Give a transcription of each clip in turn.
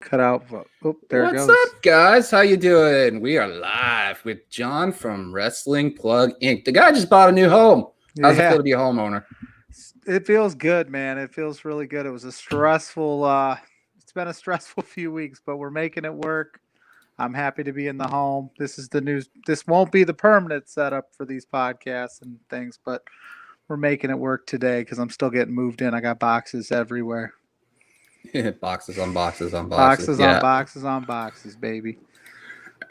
Cut out. Oh, there it What's goes. up, guys? How you doing? We are live with John from Wrestling Plug Inc. The guy just bought a new home. How's it Yeah, feel to be a homeowner? it feels good, man. It feels really good. It was a stressful. It's been a stressful few weeks, but we're making it work. I'm happy to be in the home. This is the news. This won't be the permanent setup for these podcasts and things, but we're making it work today because I'm still getting moved in. I got boxes everywhere. Boxes on boxes on boxes. Boxes on Yeah. boxes on boxes, baby.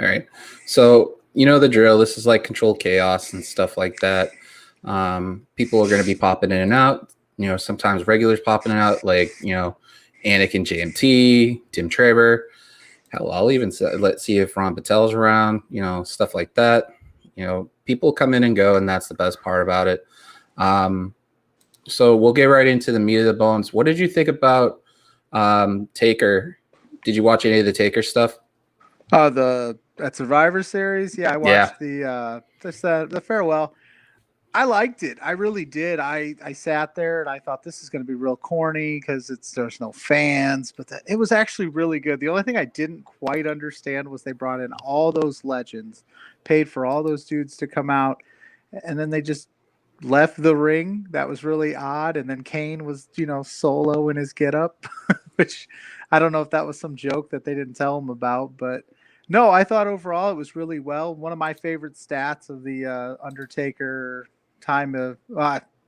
All right. So, you know the drill. This is like controlled chaos and stuff like that. People are going to be popping in and out. You know, sometimes regulars popping in and out, like, Anakin JMT, Tim Traber. Hell, I'll even let's see if Ron Patel's around, stuff like that. People come in and go, and that's the best part about it. So we'll get right into the meat of the bones. What did you think about Taker? Did you watch any of the Taker stuff? That Survivor Series. Yeah, I watched the farewell. I liked it. I really did. I sat there and I thought this is going to be real corny because there's no fans, but it was actually really good. The only thing I didn't quite understand was they brought in all those legends, paid for all those dudes to come out, and then they just left the ring. That was really odd. And then Kane was, solo in his getup, which I don't know if that was some joke that they didn't tell him about, but no, I thought overall it was really well. One of my favorite stats of the Undertaker time of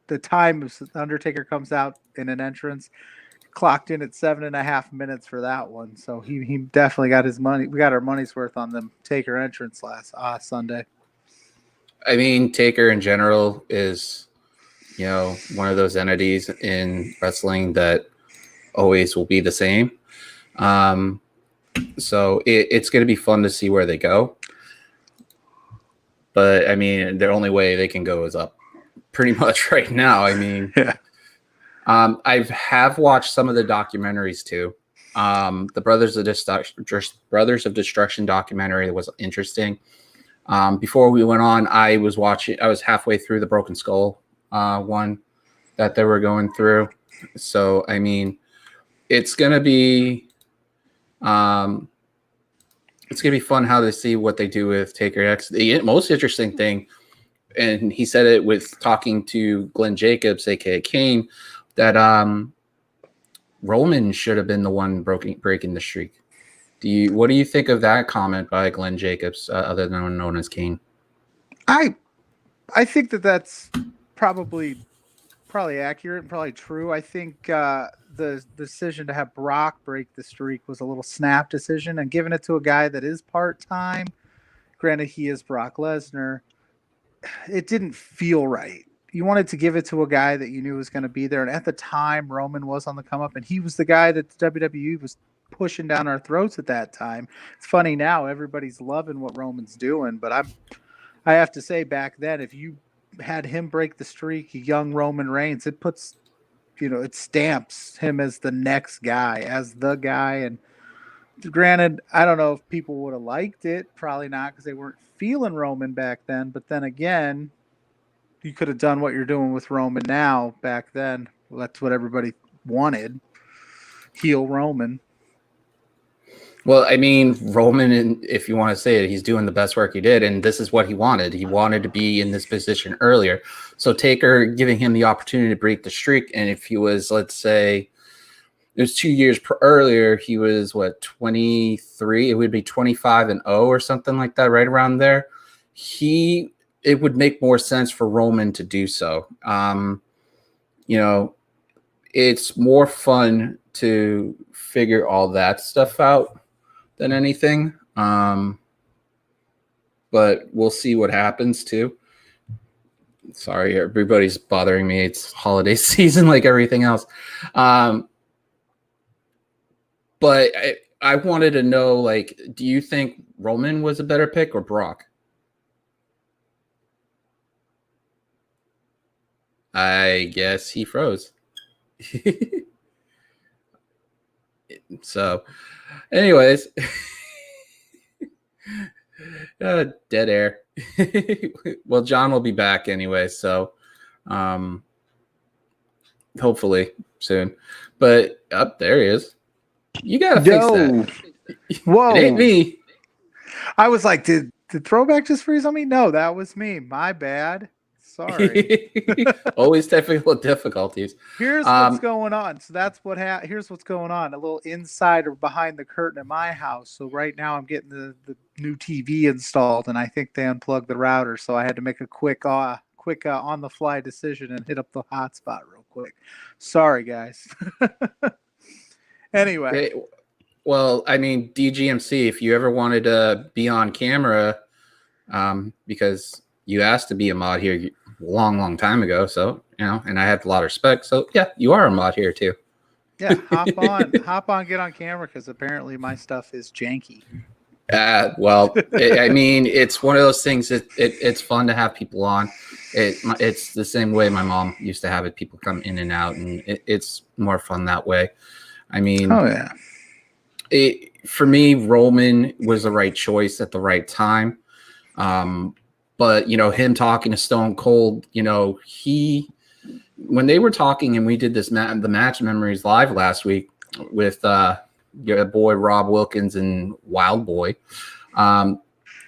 the time Undertaker comes out in an entrance, clocked in at 7.5 minutes for that one. So he definitely got his money. We got our money's worth on the Taker entrance last Sunday. I mean, Taker in general is, one of those entities in wrestling that always will be the same. So it's going to be fun to see where they go. But, I mean, the only way they can go is up pretty much right now. I mean, yeah. I have watched some of the documentaries too. The Brothers of Destruction documentary was interesting. Before we went on, I was halfway through the Broken Skull one that they were going through. So, I mean, it's going to be fun how they see what they do with Taker X. The most interesting thing, and he said it with talking to Glenn Jacobs, aka Kane, that Roman should have been the one breaking the streak. What do you think of that comment by Glenn Jacobs, other than known as Kane? I think that's probably accurate and probably true. I think the decision to have Brock break the streak was a little snap decision, and giving it to a guy that is part-time, granted he is Brock Lesnar, it didn't feel right. You wanted to give it to a guy that you knew was going to be there, and at the time Roman was on the come up, and he was the guy that the WWE was pushing down our throats at that time. It's funny now, everybody's loving what Roman's doing, but I have to say, back then, if you had him break the streak, young Roman Reigns, it puts, it stamps him as the next guy, as the guy. And granted, I don't know if people would have liked it. Probably not, because they weren't feeling Roman back then. But then again, you could have done what you're doing with Roman now back then. Well, that's what everybody wanted. Heel Roman. Well, I mean, Roman, if you want to say it, he's doing the best work he did, and this is what he wanted. He wanted to be in this position earlier. So Taker giving him the opportunity to break the streak, and if he was, let's say, it was 2 years earlier, he was, 23? It would be 25-0 or something like that, right around there. It would make more sense for Roman to do so. It's more fun to figure all that stuff out than anything. But we'll see what happens too. Sorry, everybody's bothering me. It's holiday season like everything else. But I wanted to know, do you think Roman was a better pick or Brock? I guess he froze. So, anyways, dead air. Well, John will be back anyway, so hopefully soon. But up there he is. You gotta fix that. Whoa. It ain't me. I was like, did Throwback just freeze on me? No, that was me. My bad. Sorry. Always technical difficulties. Here's what's going on. So that's what here's what's going on. A little insider behind the curtain at my house. So right now I'm getting the new TV installed, and I think they unplugged the router. So I had to make a quick on the fly decision and hit up the hotspot real quick. Sorry, guys. Anyway. Well, I mean, DGMC, if you ever wanted to be on camera, because you asked to be a mod here a long time ago, so and I had a lot of respect. So yeah, you are a mod here too. Yeah, hop on, get on camera because apparently my stuff is janky. Well, I mean, it's one of those things that it's fun to have people on. It's the same way my mom used to have it. People come in and out, and it's more fun that way. I mean, oh yeah. For me, Roman was the right choice at the right time. But him talking to Stone Cold, when they were talking and we did this the Match Memories live last week with your boy Rob Wilkins and Wild Boy,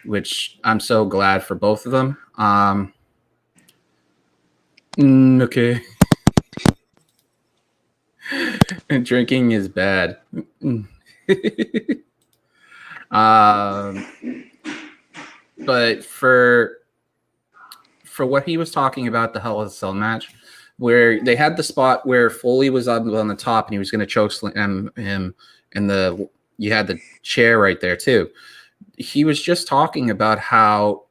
which I'm so glad for both of them. Okay. And drinking is bad. But for what he was talking about, the Hell in a Cell match, where they had the spot where Foley was on the top and he was going to choke slam him, and you had the chair right there too. He was just talking about how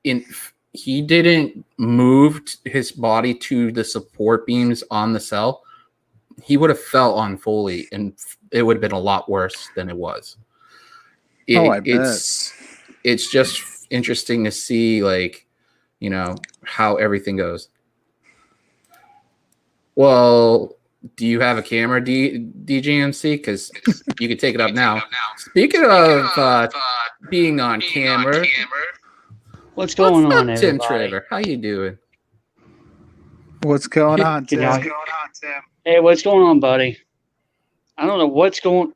he didn't move his body to the support beams on the cell. He would have fell on Foley, and it would have been a lot worse than it was. I bet. It's just interesting to see, how everything goes. Well, do you have a camera, DGMC? Because you can take it up now. Speaking of being on camera, what's going on, up, Tim Traver? How you doing? What's going on, Tim? Hey, what's going on, buddy? I don't know what's going.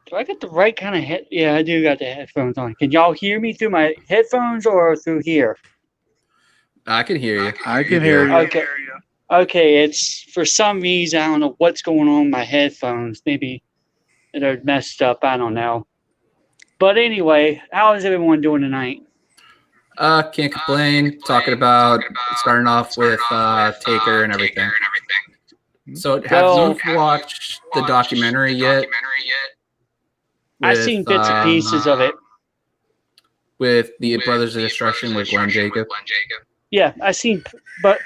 Do I get the right kind of head? Yeah, I do got the headphones on. Can y'all hear me through my headphones or through here? I can hear you. I can hear you. Okay, it's for some reason, I don't know what's going on with my headphones. Maybe they're messed up. I don't know. But anyway, how is everyone doing tonight? Can't complain. Talking about starting off with Taker and everything. So have you watched the documentary yet? I've seen bits and pieces of it. With the Brothers of Destruction with Glenn Jacob. Yeah, I've seen bits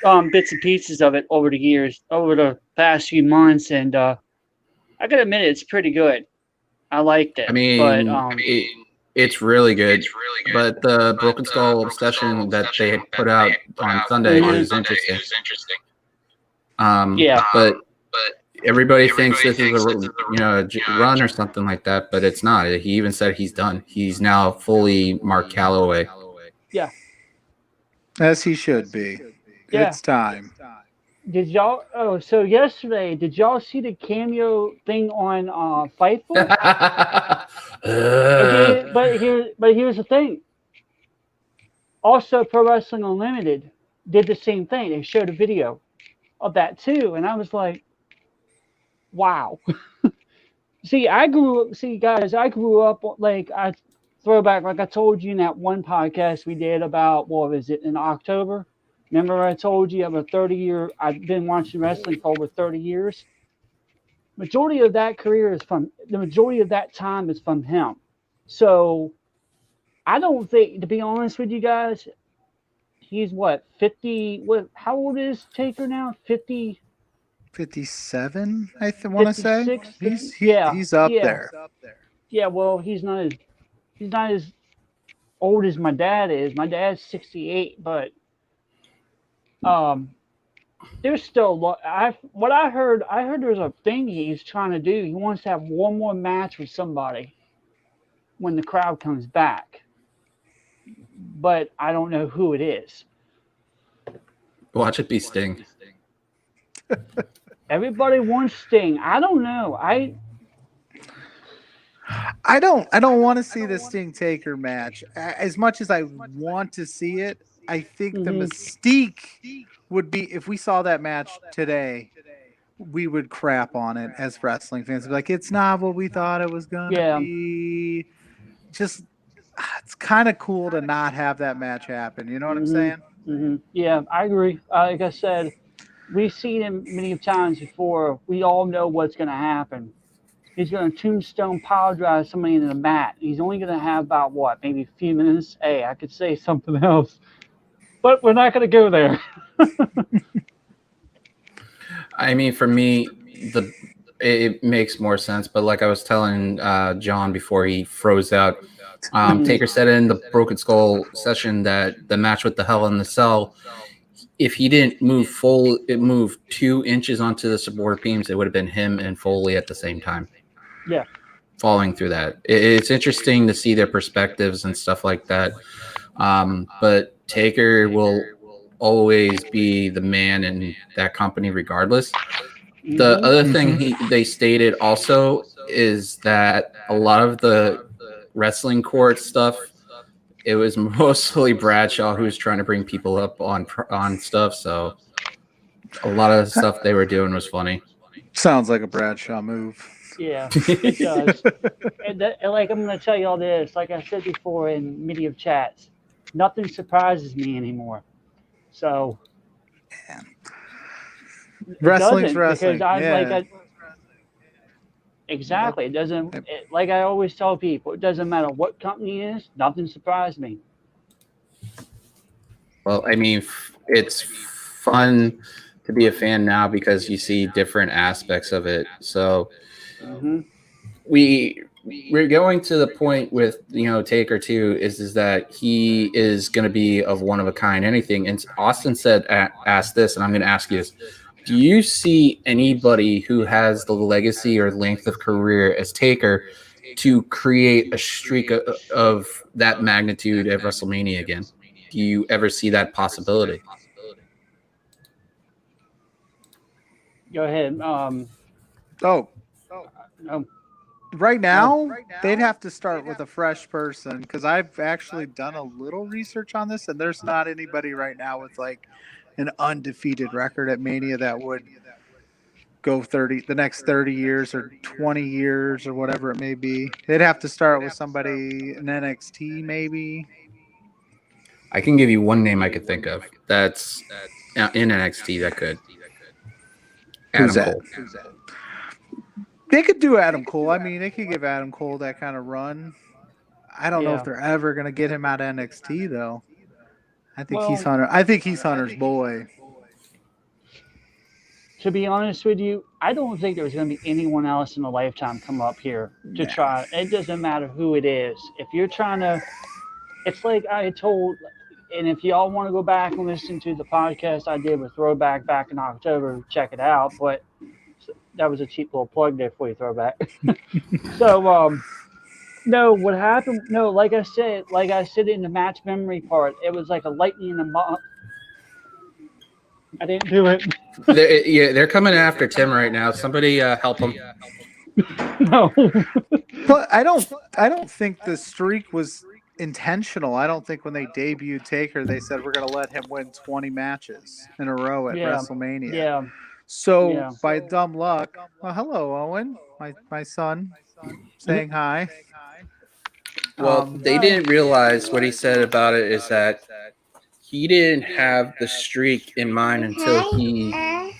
and pieces of it over the years, over the past few months, and I gotta admit it's pretty good. I liked it. It's really good. But the Broken Skull Obsession that they put out on Sunday is interesting. But everybody thinks this is a run or something like that, but it's not. He even said he's done. He's now fully Mark Calloway. Yeah. As he should be. Yeah. It's time. Did y'all? Oh, so yesterday, did y'all see the cameo thing on Fightful? But here's the thing. Also, Pro Wrestling Unlimited did the same thing. They showed a video of that too, and I was like, wow. Guys, I grew up throwback, like I told you in that one podcast we did about, what was it, in October? Remember I told you I've been watching wrestling for over 30 years. Majority of that time is from him. So I don't think, to be honest with you guys, he's 50, how old is Taker now? 50? 57, I want to say. He's up there. Yeah, well, he's not as old as my dad is. My dad's 68, but there's still what I heard there's a thing he's trying to do. He wants to have one more match with somebody when the crowd comes back. But I don't know who it is. Watch it be Sting. Everybody wants Sting. I don't know. I don't want to see the Sting Taker match as much as I want to see it. I think the mystique would be if we saw that match today, we would crap on it as wrestling fans. Be like, it's not what we thought it was gonna be. Just it's kind of cool to not have that match happen. You know what I'm saying? Yeah, I agree. Like I said, we've seen him many times before. We all know what's going to happen. He's going to tombstone pile drive somebody into the mat. He's only going to have about what, maybe a few minutes. Hey, I could say something else, but we're not going to go there. I mean, for me, it makes more sense. But like I was telling John before he froze out, Taker said in the Broken Skull session that the match with the Hell in the Cell, if he didn't move it moved 2 inches onto the support beams, it would have been him and Foley at the same time. Yeah. Falling through that. It's interesting to see their perspectives and stuff like that. But Taker will always be the man in that company regardless. The other thing they stated also is that a lot of the wrestling court stuff, it was mostly Bradshaw who was trying to bring people up on stuff. So a lot of stuff they were doing was funny. Sounds like a Bradshaw move. Yeah, it does. and like I'm going to tell you all this, like I said before in many of chats, nothing surprises me anymore. So wrestling's wrestling. Because exactly. It doesn't. Like I always tell people, it doesn't matter what company it is. Nothing surprised me. Well, I mean, it's fun to be a fan now because you see different aspects of it. So we're going to the point with Taker too is that he is going to be of one of a kind. Anything. And Austin said, ask this, and I'm going to ask you this. Do you see anybody who has the legacy or length of career as Taker to create a streak of that magnitude at WrestleMania again? Do you ever see that possibility? Go ahead. No. Right now, they'd have to start with a fresh person because I've actually done a little research on this, and there's not anybody right now with like an undefeated record at Mania that would go the next 30 years or 20 years or whatever it may be. They'd have to start with somebody in NXT maybe. I can give you one name I could think of that's in NXT that could. Adam Cole. Who's that? They could do Adam Cole. I mean, they could give Adam Cole that kind of run. I don't know if they're ever going to get him out of NXT though. I think he's Hunter. I think he's Hunter's boy. To be honest with you, I don't think there's going to be anyone else in a lifetime come up here to try. It doesn't matter who it is. If you're trying to, it's like I told, and if y'all want to go back and listen to the podcast I did with Throwback back in October, check it out. But that was a cheap little plug there for you, Throwback. So, no, what happened? No, like I said in the match memory part, it was like a lightning in the month. I didn't do it. They're coming after Tim right now. Somebody help him. No, but I don't think the streak was intentional. I don't think when they debuted Taker, they said we're going to let him win 20 matches in a row at WrestleMania. Yeah. So by dumb luck, well, hello, Owen, my son, saying hi. Well, they didn't realize what he said about it is that he didn't have the streak in mind until he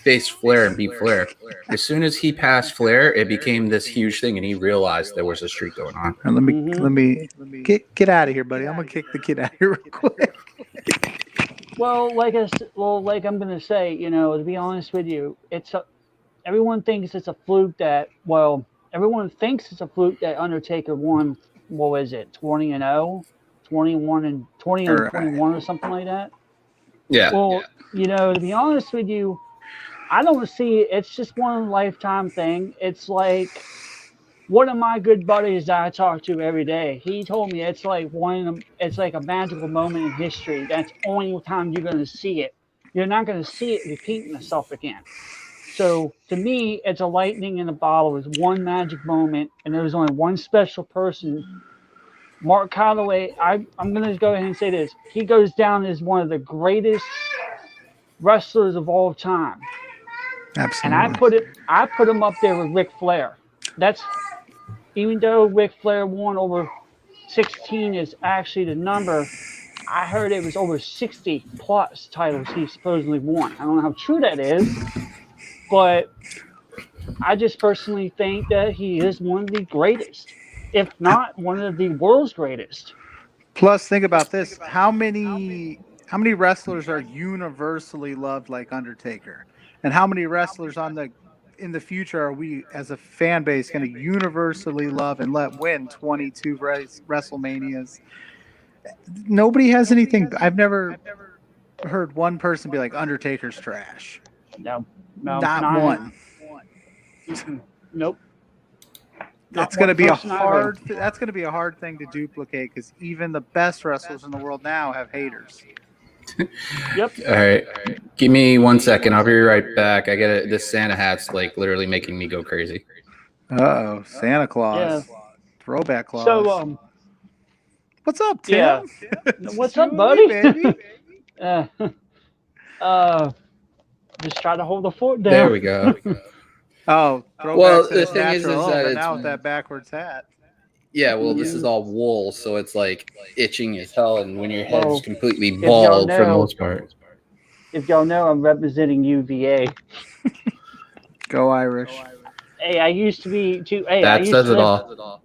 faced Flair and beat Flair. As soon as he passed Flair, it became this huge thing, and he realized there was a streak going on. Let me get out of here, buddy. I'm gonna kick the kid out of here real quick. Well, like I'm gonna say, to be honest with you, everyone thinks it's a fluke that Undertaker won. What was it, 20-0, 21 and 20 and 21 or something like that? Yeah. Well, to be honest with you, I don't see it. It's just one lifetime thing. It's like one of my good buddies that I talk to every day. He told me it's like a magical moment in history. That's the only time you're going to see it. You're not going to see it repeating itself again. So to me, it's a lightning in a bottle. It was one magic moment, and there was only one special person. Mark Calloway, I'm going to go ahead and say this. He goes down as one of the greatest wrestlers of all time. And Absolutely. I put him up there with Ric Flair. That's even though Ric Flair won over 16 is actually the number. I heard it was over 60 plus titles he supposedly won. I don't know how true that is, but I just personally think that he is one of the greatest, if not one of the world's greatest. Plus, think about this: how many wrestlers are universally loved like Undertaker, and how many wrestlers in the future are we as a fan base going to universally love and let win 22 WrestleManias? Nobody has anything. I've never heard one person be like Undertaker's trash. No, Not one. Nope. That's going to be that's going to be a hard thing to duplicate because even the best wrestlers in the world now have haters. Yep. All right. Give me 1 second. I'll be right back. I get it. This Santa hat's like literally making me go crazy. Uh-oh, Santa Claus. Yeah. Throwback Claus. So, what's up, Tim? yeah. What's up, buddy? Baby? Just try to hold the fort down. There we go. Oh, throwback Well, to the his thing is natural that element it's- now with that backwards hat. Yeah, well, this is all wool, so it's like itching as hell, and when your head's Well, completely y'all bald for the know- most part. If y'all know, I'm representing UVA. Go Irish. Hey, I used to be two. Hey, That says it all.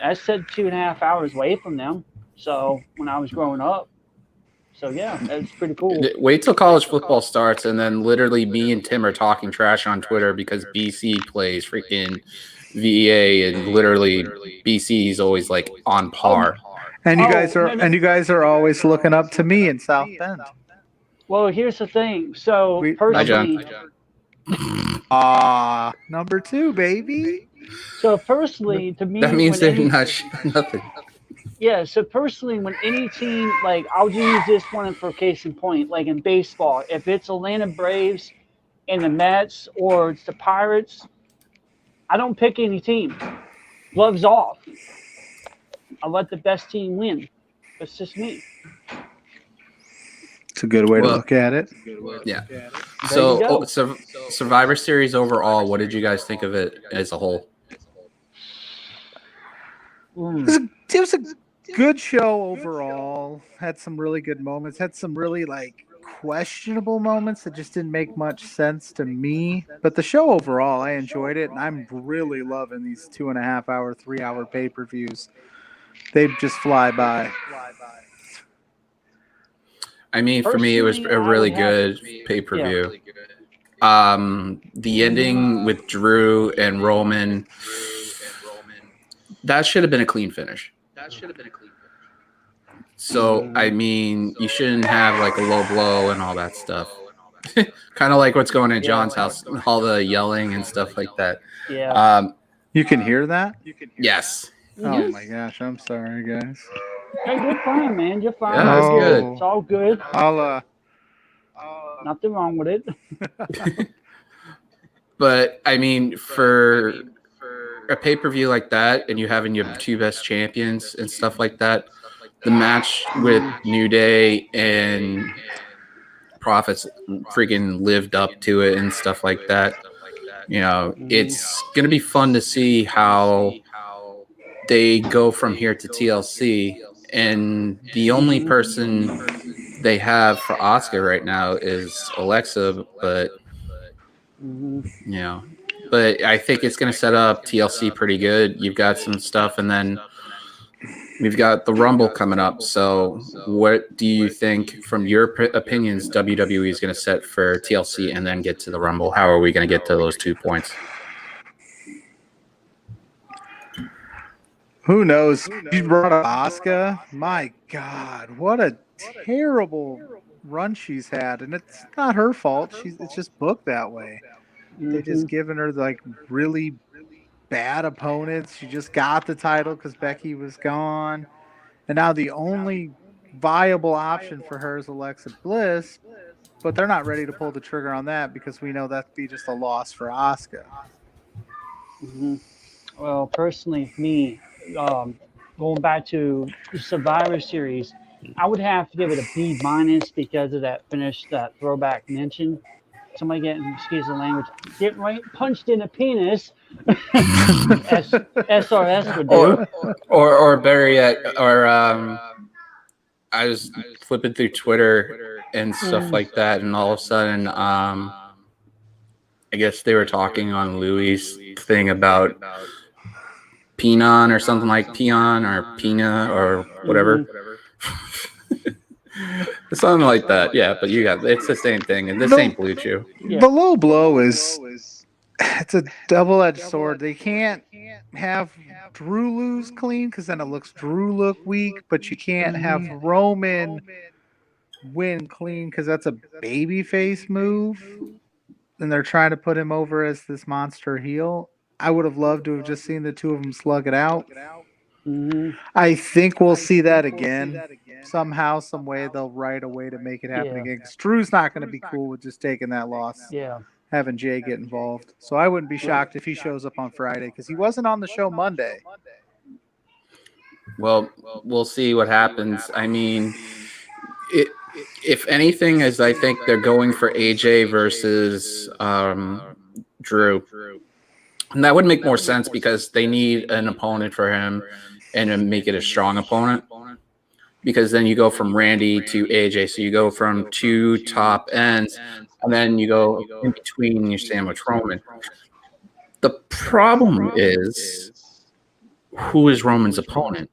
I said 2.5 hours away from them. So when I was growing up. So yeah, that's pretty cool. Wait till college football starts, and then literally me and Tim are talking trash on Twitter because BC plays freaking VEA, and literally BC is always like on par. And you Oh, guys are no, no. and you guys are always looking up to me in South Bend. Well, here's the thing. So Hi, John. Ah, number 2, baby. So personally, to me, That means when they're any- not nothing. Yeah, so personally, when any team, like, I'll use this one for case in point, like in baseball, if it's Atlanta Braves and the Mets or it's the Pirates, I don't pick any team. Gloves off. I let the best team win. That's just me. It's a good way to Well, look at it. Yeah. you So, go. Survivor Series overall, what did you guys think of it as a whole? It was a good show overall. Had some really good moments. Had some really questionable moments that just didn't make much sense to me. But the show overall, I enjoyed it, and I'm really loving these 2.5 hour, 3 hour pay-per-views. They just fly by. I mean, for me, it was a really good pay-per-view. The ending with Drew and Roman, that should have been a clean finish. So, I mean, you shouldn't have like a low blow and all that stuff. Kind of like what's going on at John's house, all the yelling and stuff like that. Yeah. You can hear that? Yes. Oh my gosh, I'm sorry, guys. Hey, you're fine, man. You're fine. Yeah, that's You're good. It's all good. I'll Nothing wrong with it. But I mean, for a pay-per-view like that, and you having your two best champions and stuff like that, the match with New Day and Profits freaking lived up to it and stuff like that. You know, it's gonna be fun to see how they go from here to TLC. And the only person they have for Asuka right now is Alexa, but you know, but I think it's going to set up TLC pretty good. You've got some stuff, and then we've got the Rumble coming up. So, what do you think, from your opinions, WWE is going to set for TLC and then get to the Rumble? How are we going to get to those 2 points? Who knows? You brought up Asuka. My God, what a terrible run she's had, and it's not her fault. It's just booked that way. They just given her really bad opponents. She just got the title because Becky was gone, and now the only viable option for her is Alexa Bliss. but they're not ready to pull the trigger on that because we know that'd be just a loss for Asuka. Mm-hmm. Well, personally, for me, going back to the Survivor Series, I would have to give it a B minus because of that finish, that throwback mention. Somebody getting, excuse the language, getting right punched in the penis, as SRS would do. Or better yet, or I was flipping through Twitter and stuff like that, and all of a sudden, I guess they were talking on Louis' thing about Penon or something like Peon or Pina or whatever. Something like that. Yeah, but it's the same thing, and this ain't Blue Chew. The low blow is it's a double-edged sword. They can't have Drew lose clean because then it looks Drew look weak, but you can't have Roman win clean because that's a babyface move, and they're trying to put him over as this monster heel. I would have loved to have just seen the two of them slug it out. Mm-hmm. I think we'll see that again. Somehow, some way, they'll write a way to make it happen again. Because Drew's not going to be cool with just taking that loss. Yeah. Having Jay get involved. So I wouldn't be shocked if he shows up on Friday because he wasn't on the show Monday. Well, we'll see what happens. I mean, if anything, is I think they're going for AJ versus Drew. And that would make more sense because they need an opponent for him and to make it a strong opponent. Because then you go from Randy to AJ. So you go from two top ends, and then you go in between your sandwich Roman. The problem is, who is Roman's opponent?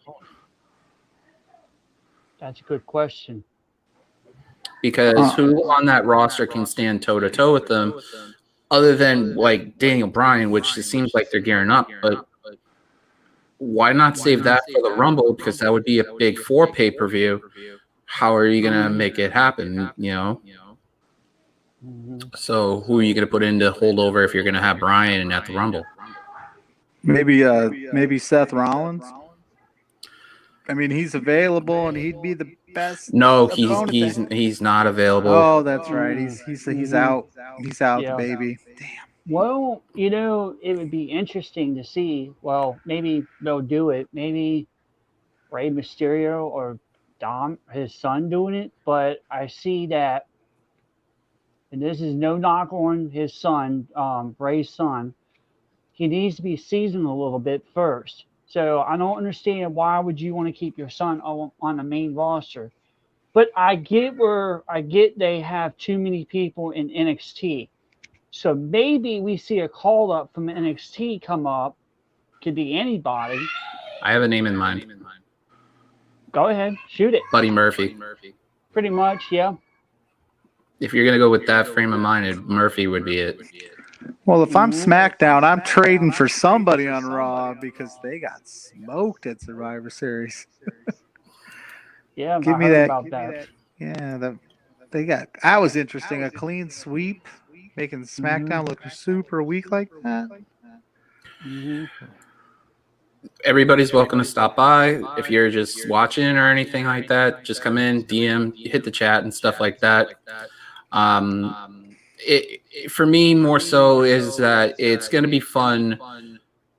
That's a good question. Because who on that roster can stand toe-to-toe with them other than like Daniel Bryan, which it seems like they're gearing up, but why not save that for the Rumble? Because that would be a big 4 pay-per-view. How are you going to make it happen, you know? So who are you going to put in to hold over if you're going to have Bryan at the Rumble? Maybe Seth Rollins. I mean, he's available and he'd be the best. No, he's not available. Oh, that's right. He's out. He's out, Yeah. baby. Damn. Well, you know, it would be interesting to see. Well, maybe they'll do it. Maybe Rey Mysterio or Dom, his son, doing it. But I see that, and this is no knock on his son, Rey's son. He needs to be seasoned a little bit first. So I don't understand why would you want to keep your son on the main roster. But I get they have too many people in NXT. So maybe we see a call up from NXT come up. Could be anybody. I have a name in mind. Go ahead, shoot it. Buddy Murphy. Pretty much, yeah. If you're gonna go with that frame of mind, Murphy would be it. Well, if I'm SmackDown, I'm trading for somebody on Raw because they got smoked at Survivor Series. Yeah, Give I me heard that. about that. Yeah, that was interesting. A clean sweep, making SmackDown look super weak like that. Everybody's welcome to stop by. If you're just watching or anything like that, just come in, DM, hit the chat and stuff like that. For me, more so is that it's going to be fun,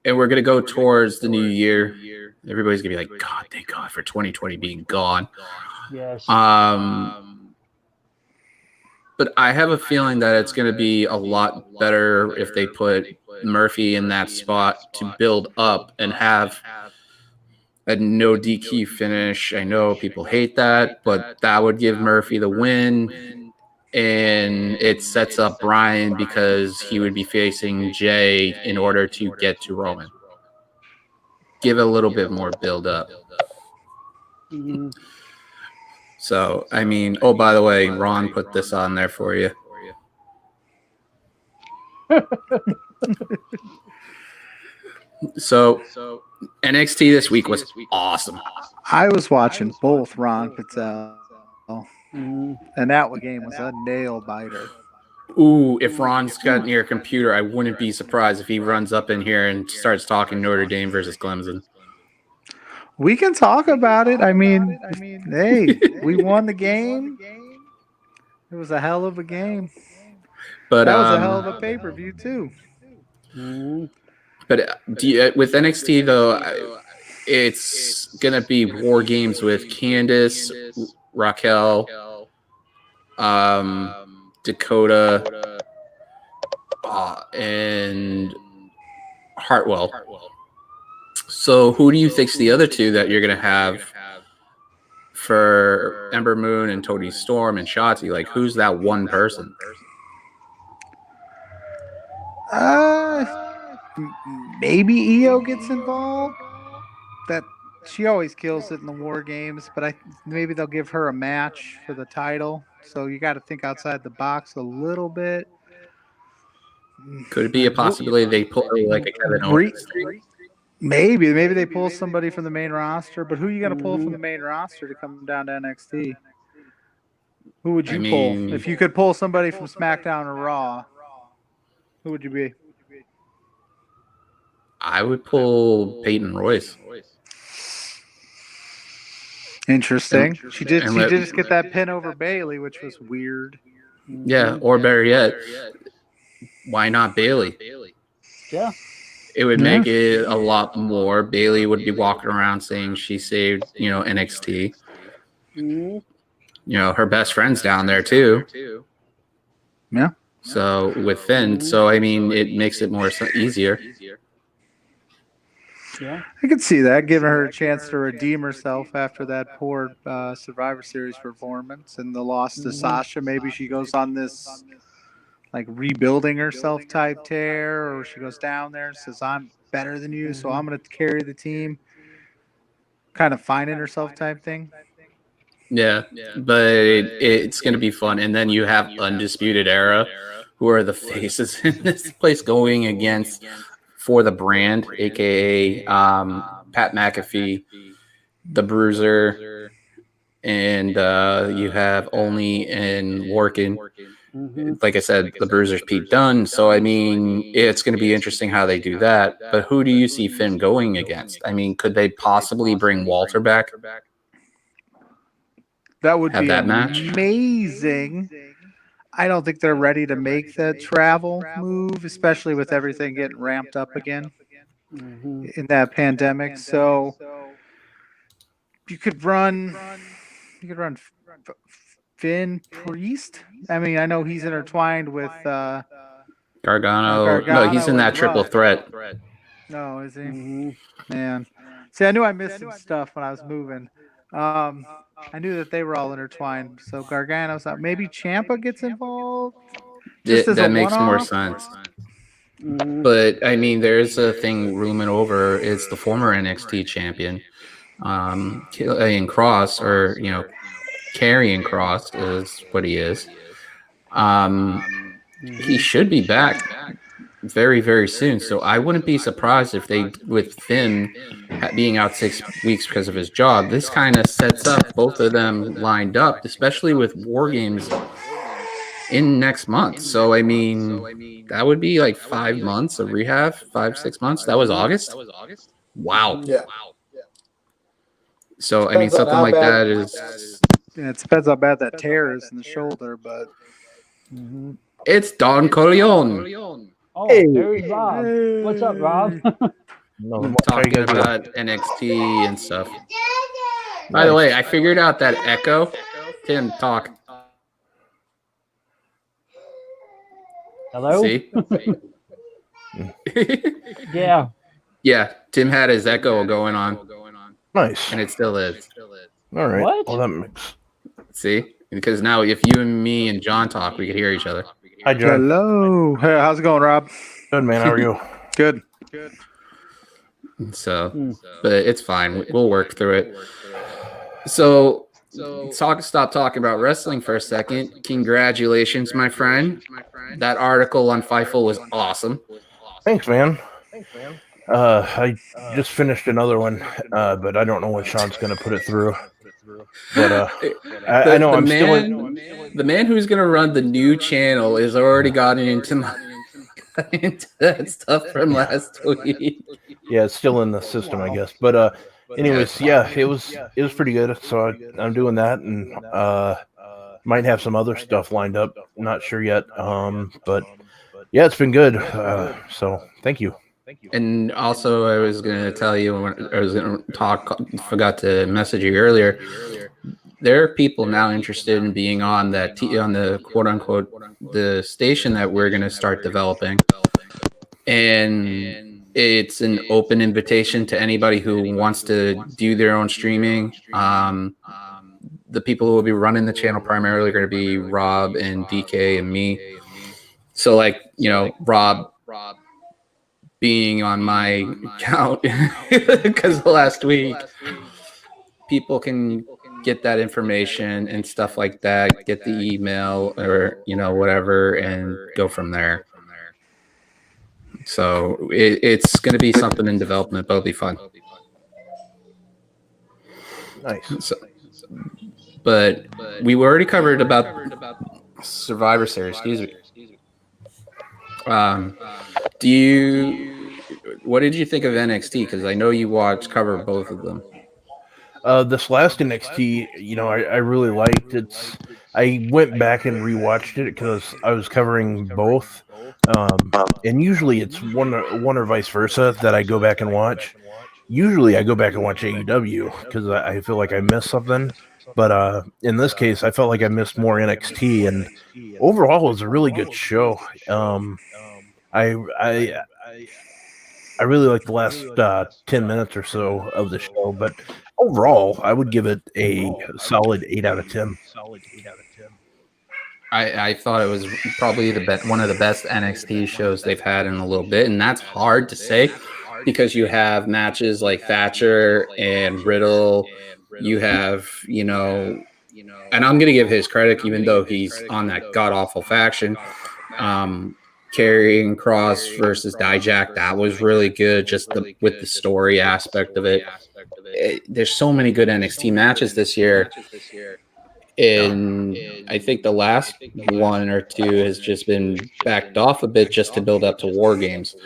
and we're going to go towards the new year. Everybody's going to be like, God, thank God for 2020 being gone. Yes. But I have a feeling that it's going to be a lot better if they put Murphy in that spot to build up and have a no DQ finish. I know people hate that, but that would give Murphy the win. And it sets up Bryan because he would be facing Jay in order to get to Roman. Give it a little bit more build up. So, I mean, oh, by the way, Ron put this on there for you. So, NXT this week was awesome. I was watching both Ron Patel. And that game was a nail biter. Ooh, if Ron's got near a computer, I wouldn't be surprised if he runs up in here and starts talking Notre Dame versus Clemson. We can talk about it. I mean, hey, we won the game. It was a hell of a game. But That was a hell of a pay-per-view too. But with NXT though, it's gonna be War Games with Candice, Raquel, Dakota, and Hartwell. So who do you think's the other two that you're gonna have for Ember Moon and Toni Storm and Shotzi? Like, who's that one person? Maybe Io gets involved. That she always kills it in the War Games, but maybe they'll give her a match for the title. So you got to think outside the box a little bit. Could it be a possibility they pull like a Kevin Owens? Maybe they pull somebody from the main roster, but who are you going to pull from the main roster to come down to NXT? Who would you pull if you could pull somebody from SmackDown or Raw? Who would you be? I would pull Peyton Royce. Interesting. She did just get that pin over Bailey, which was weird. Yeah, or better yet, why not Bailey? Yeah. It would make it a lot more. Bailey would be walking around saying she saved, NXT. Her best friend's down there too. Yeah. So with Finn, it makes it more easier. Yeah. I could see that, giving her a chance to redeem herself after that poor Survivor Series performance and the loss to Sasha. Maybe she goes on this like rebuilding herself type tear, or she goes down there and says, I'm better than you, so I'm going to carry the team. Kind of finding herself type thing. Yeah, but it's going to be fun. And then you have Undisputed Era, who are the faces in this place going against for the brand, a.k.a. Pat McAfee, the Bruiser, and you have Only and Workin. Like I said, the Bruiser's Pete Dunne. So, it's going to be interesting how they do that. But who do you see Finn going against? Could they possibly bring Walter back? That would be that match? Amazing. I don't think they're ready to make that travel move, especially with everything getting ramped up again in that pandemic. So you could run Finn Priest. I know he's intertwined with Gargano. No, he's in that triple threat. No, is he? Man. See, I knew I missed some stuff when I was moving. I knew that they were all intertwined. So Gargano's out. Maybe Ciampa gets involved. That makes more sense. But there's a thing looming over. It's the former NXT champion, Killian Cross, or Karrion Kross is what he is. He should be back very, very soon. So I wouldn't be surprised if they, with Finn being out 6 weeks because of his job, this kind of sets up both of them lined up, especially with War Games in next month. So, that would be like 5 months of rehab, 5-6 months. That was August? Wow. Yeah. So, something like that is... Yeah, it depends how bad that tear is in the shoulder, but... It's Don Corleone. Oh, there's Rob. What's up, Rob? Talking about NXT and stuff. By the way, I figured out that echo. Tim, talk. Hello? See? Yeah. Yeah, Tim had his echo going on. Nice. And it still is. All right. What? Well, that makes... See? Because now if you and me and John talk, we could hear each other. Hi, John. Hello. Hey, how's it going, Rob? Good, man. How are you? Good. So, but it's fine. We'll work through it. So stop talking about wrestling for a second. Congratulations, my friend. That article on Fightful was awesome. Thanks, man. I just finished another one, but I don't know when Sean's going to put it through. But I know the man who's going to run the new channel is already gotten into that stuff from last week. Yeah, it's still in the system, I guess. But anyways, yeah, it was pretty good. So I'm doing that, and might have some other stuff lined up. Not sure yet. But yeah, it's been good. So thank you. And also, I was going to tell you when I was going to talk, forgot to message you earlier. There are people now interested in being on that on the quote unquote the station that we're going to start developing, and it's an open invitation to anybody who wants to do their own streaming. The people who will be running the channel primarily are going to be Rob and DK and me. So, like, you know, Rob being on my account because last week people can get that information and stuff like that, get the email or, you know, whatever, and go from there. So it's going to be something in development, but it'll be fun. Nice. So, but we already covered about Survivor Series. Excuse me. What did you think of NXT? Because I know you cover both of them. This last NXT, you know, I really liked it. I went back and rewatched it because I was covering both. And usually it's one or vice versa that I go back and watch. Usually I go back and watch AEW because I feel like I missed something. But in this case, I felt like I missed more NXT, and overall it was a really good show. I really like the last 10 minutes or so of the show, but overall, I would give it a solid 8 out of 10. I thought it was probably one of the best NXT shows they've had in a little bit, and that's hard to say because you have matches like Thatcher and Riddle. You have, you know, and I'm going to give his credit, even though he's on that god-awful faction. Karrion Kross versus Dijak, that was really good, just with the story aspect of it. There's so many good NXT matches this year. And I think the last one or two has just been backed off a bit just to build up to War Games.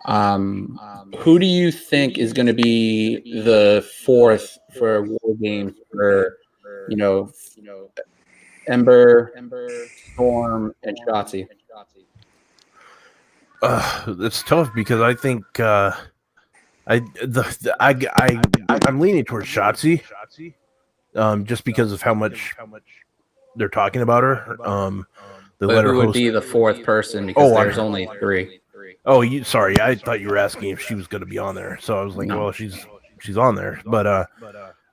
Who do you think is going to be the fourth for War Games for, you know, Ember, Storm, and Shotzi? It's tough because I think I'm leaning towards Shotzi, just because of how much they're talking about her. But who would be the fourth person? Because there's only three. Oh, sorry. I thought you were asking if she was going to be on there. So I was like, well, she's on there, but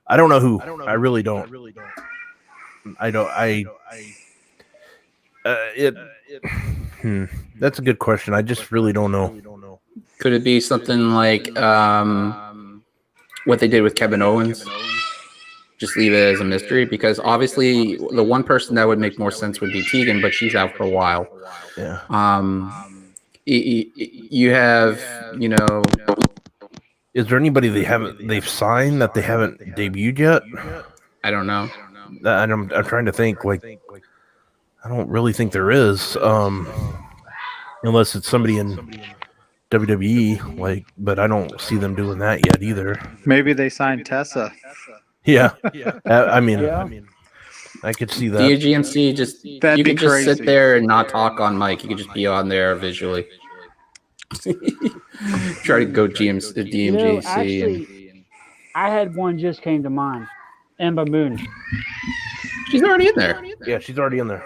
I don't know who. I really don't. That's a good question. I just really don't know. Could it be something like what they did with Kevin Owens? Just leave it as a mystery, because obviously the one person that would make more sense would be Tegan, but she's out for a while. Yeah. You have, you know, is there anybody they've signed that they haven't debuted yet? I don't know. I'm trying to think. Like, I don't really think there is, unless it's somebody in WWE. Like, but I don't see them doing that yet either. Maybe they signed Tessa. Yeah. I mean, I could see that. DGMC you could just sit there and not talk on mic. You could just be on there visually. Try to go DMGC. You know, actually, I had one just came to mind. Ember Moon. She's already in there. Yeah, she's already in there.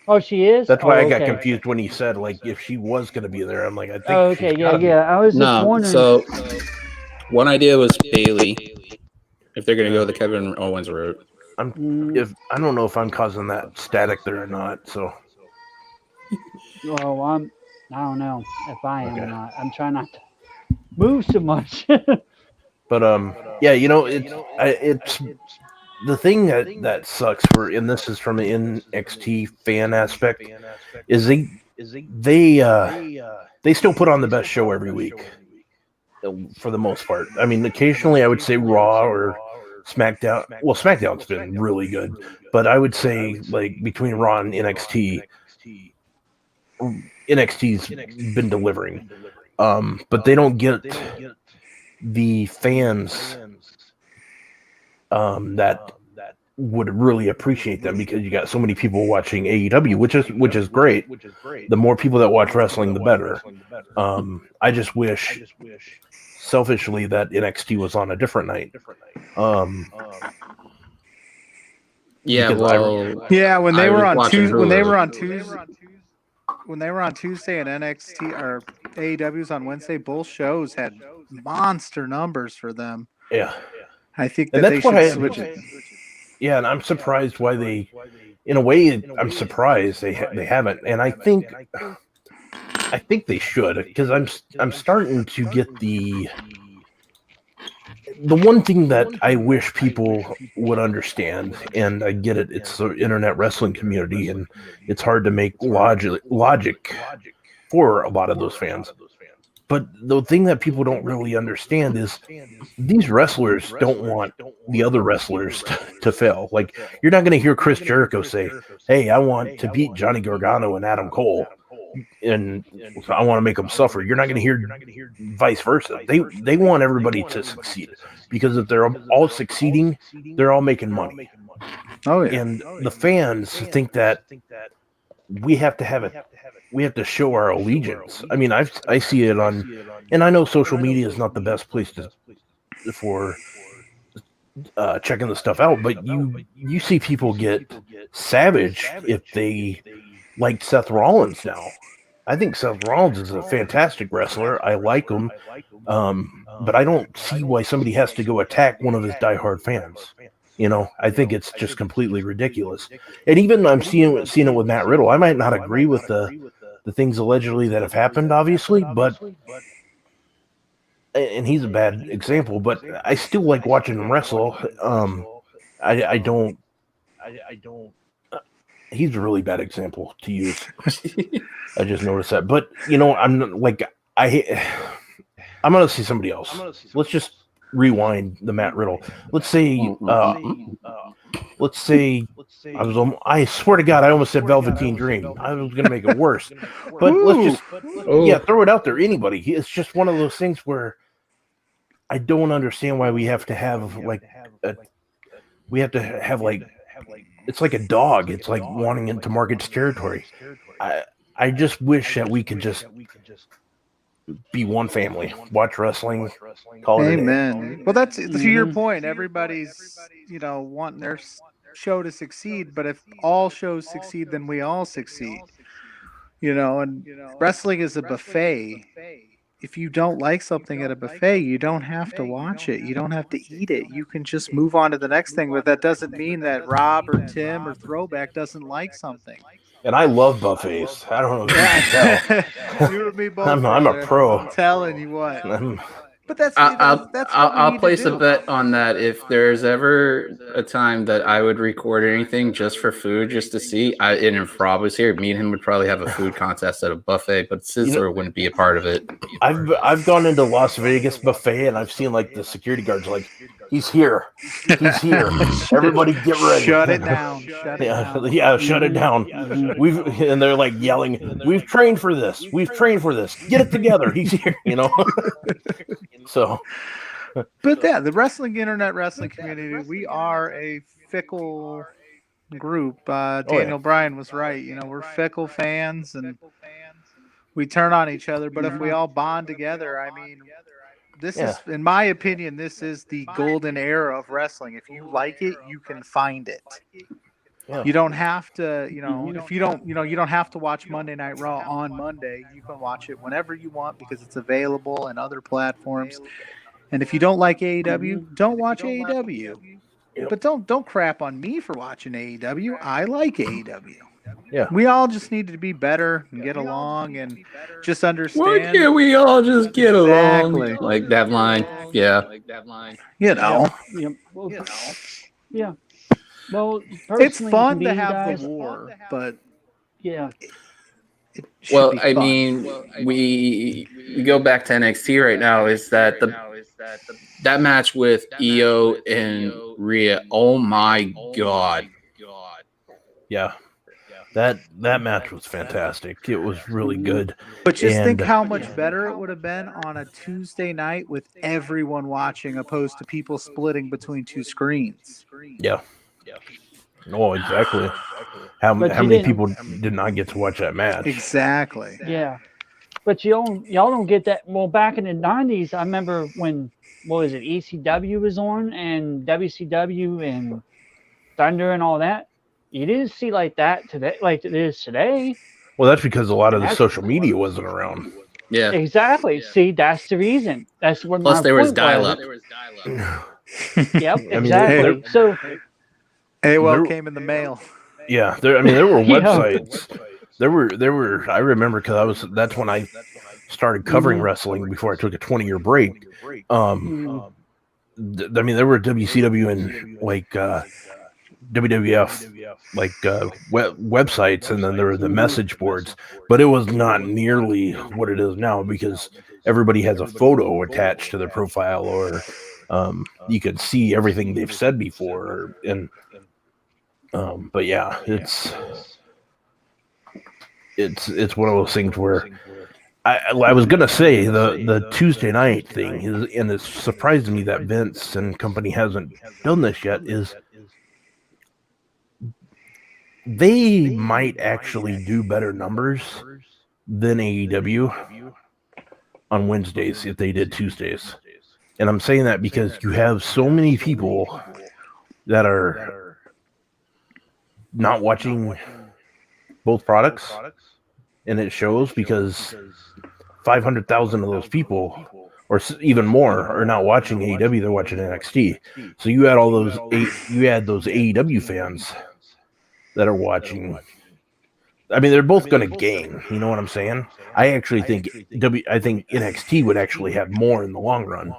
Oh, she is? That's why I got confused when he said, like, if she was going to be there. I'm like, I think. Oh, okay, yeah. I was just wondering. So, one idea was Bailey. If they're going to go the Kevin Owens route. I don't know if I'm causing that static there or not. So. Well, I don't know if I am or not. I'm trying not to move so much. But yeah, you know, it's the thing that sucks and this is from the NXT fan aspect, is they still put on the best show every week for the most part. I mean, occasionally I would say Raw or SmackDown. Well, SmackDown's been really good, but I would say, like, between Raw and NXT's been delivering. But they don't get the fans that would really appreciate them because you got so many people watching AEW, which is great. The more people that watch wrestling, the better. I just wish, selfishly, that NXT was on a different night. Yeah, because well, Yeah, when they I were was on watching Tuesday, when they Hulu. were on Tuesday, when they were on Tuesday and NXT or AEW's on Wednesday, both shows had monster numbers for them. Yeah, I think and that they that's why should switch it. yeah, and I'm surprised why they, in a way, I'm surprised they haven't, and I think they should, because I'm starting to get the one thing that I wish people would understand, and I get it, it's the internet wrestling community, and it's hard to make logic for a lot of those fans. But the thing that people don't really understand is these wrestlers don't want the other wrestlers to fail. Like, you're not going to hear Chris Jericho say, "Hey, I want to beat Johnny Gargano and Adam Cole, and I want to make them suffer." You're not going to hear vice versa. They want everybody to succeed, because if they're all succeeding, they're all making money. Oh yeah, And the fans think that we have to have it. We have to show our allegiance. I mean, I see it on, and I know social media is not the best place for checking the stuff out, but you see people get savage if they like Seth Rollins now. I think Seth Rollins is a fantastic wrestler. I like him, but I don't see why somebody has to go attack one of his diehard fans. I think it's just completely ridiculous. And even I'm seeing it with Matt Riddle. I might not agree with the things allegedly that have happened, obviously, but and he's a bad example, but I still like watching him wrestle. I don't. He's a really bad example to use. I just noticed that, but I'm like I'm gonna see somebody else. Let's just rewind the Matt Riddle. Let's say I swear to God, I almost said Velveteen Dream. I was going to make it worse. But let's just, throw it out there. Anybody. It's just one of those things where I don't understand why we have to have it's like a dog. It's like wanting it to mark its territory. I just wish that we could just be one family, watch wrestling, call it a day. Amen. Well, that's to your point. Everybody's wanting their show to succeed, but if all shows succeed, then we all succeed. And wrestling is a buffet. If you don't like something at a buffet, you don't have to watch it. You don't have to eat it. You can just move on to the next thing. But that doesn't mean that Rob or Tim or Throwback doesn't like something. And I love buffets. I don't know if you can tell. You and me both. I'm a pro. I'm telling you what. But that's I'll place a bet on that. If there's ever a time that I would record anything just for food, just to see, and if Rob was here, me and him would probably have a food contest at a buffet, but Sizzler wouldn't be a part of it. I've gone into Las Vegas buffet and I've seen like the security guards like, he's here. Everybody get ready. Shut it down. Shut it down. And they're like yelling, we've trained for this. Get it together. He's here, So, but yeah, the internet wrestling community, we are a fickle group. Daniel Bryan was right. We're fickle fans and we turn on each other. But if we all bond together, I mean, this is, in my opinion, this is the golden era of wrestling. If you like it, you can find it. Yeah. You don't have to, if you don't, you don't have to watch Monday Night Raw on Monday. You can watch it whenever you want because it's available on other platforms. And if you don't like AEW, don't watch AEW. But don't crap on me for watching AEW. I like AEW. Yeah. We all just need to be better and get along and just understand. Why can't we all just get along? Like that line. Yeah. Yeah. Well, it's fun to have the war, but I mean, we go back to NXT right now. Is that that match with Io and Rhea? Oh my God! Yeah, that match was fantastic. It was really good. But just think how much better it would have been on a Tuesday night with everyone watching, opposed to people splitting between two screens. Yeah. Oh, exactly. How But you many didn't- people did not get to watch that match? Exactly. Yeah. But y'all don't get that. Well, back in the 90s, I remember when, what was it, ECW was on and WCW and Thunder and all that. You didn't see like that today, like it is today. Well, that's because a lot of the That's- social media wasn't around. Yeah. Exactly. See, that's the reason. That's what Plus, my there was point dial-up. Yep, I mean, exactly. So AOL There- came in the mail. Yeah, there were Yeah. websites. There were. I remember because that's when I started covering wrestling before I took a 20-year break. mm, I mean, there were WCW and like WWF like websites, and then there were the message boards, but it was not nearly what it is now because everybody has a photo attached to their profile, or you can see everything they've said before, and but yeah, it's one of those things where I was gonna say the Tuesday night thing is, and it's surprising me that Vince and company hasn't done this yet, is they might actually do better numbers than AEW on Wednesdays if they did Tuesdays. And I'm saying that because you have so many people that are not watching both products, and it shows because 500,000 of those people, or even more, are not watching AEW; they're watching NXT. So you add all those AEW fans that are watching. I mean, they're both going to gain. You know what I'm saying? I actually think NXT would actually have more in the long run.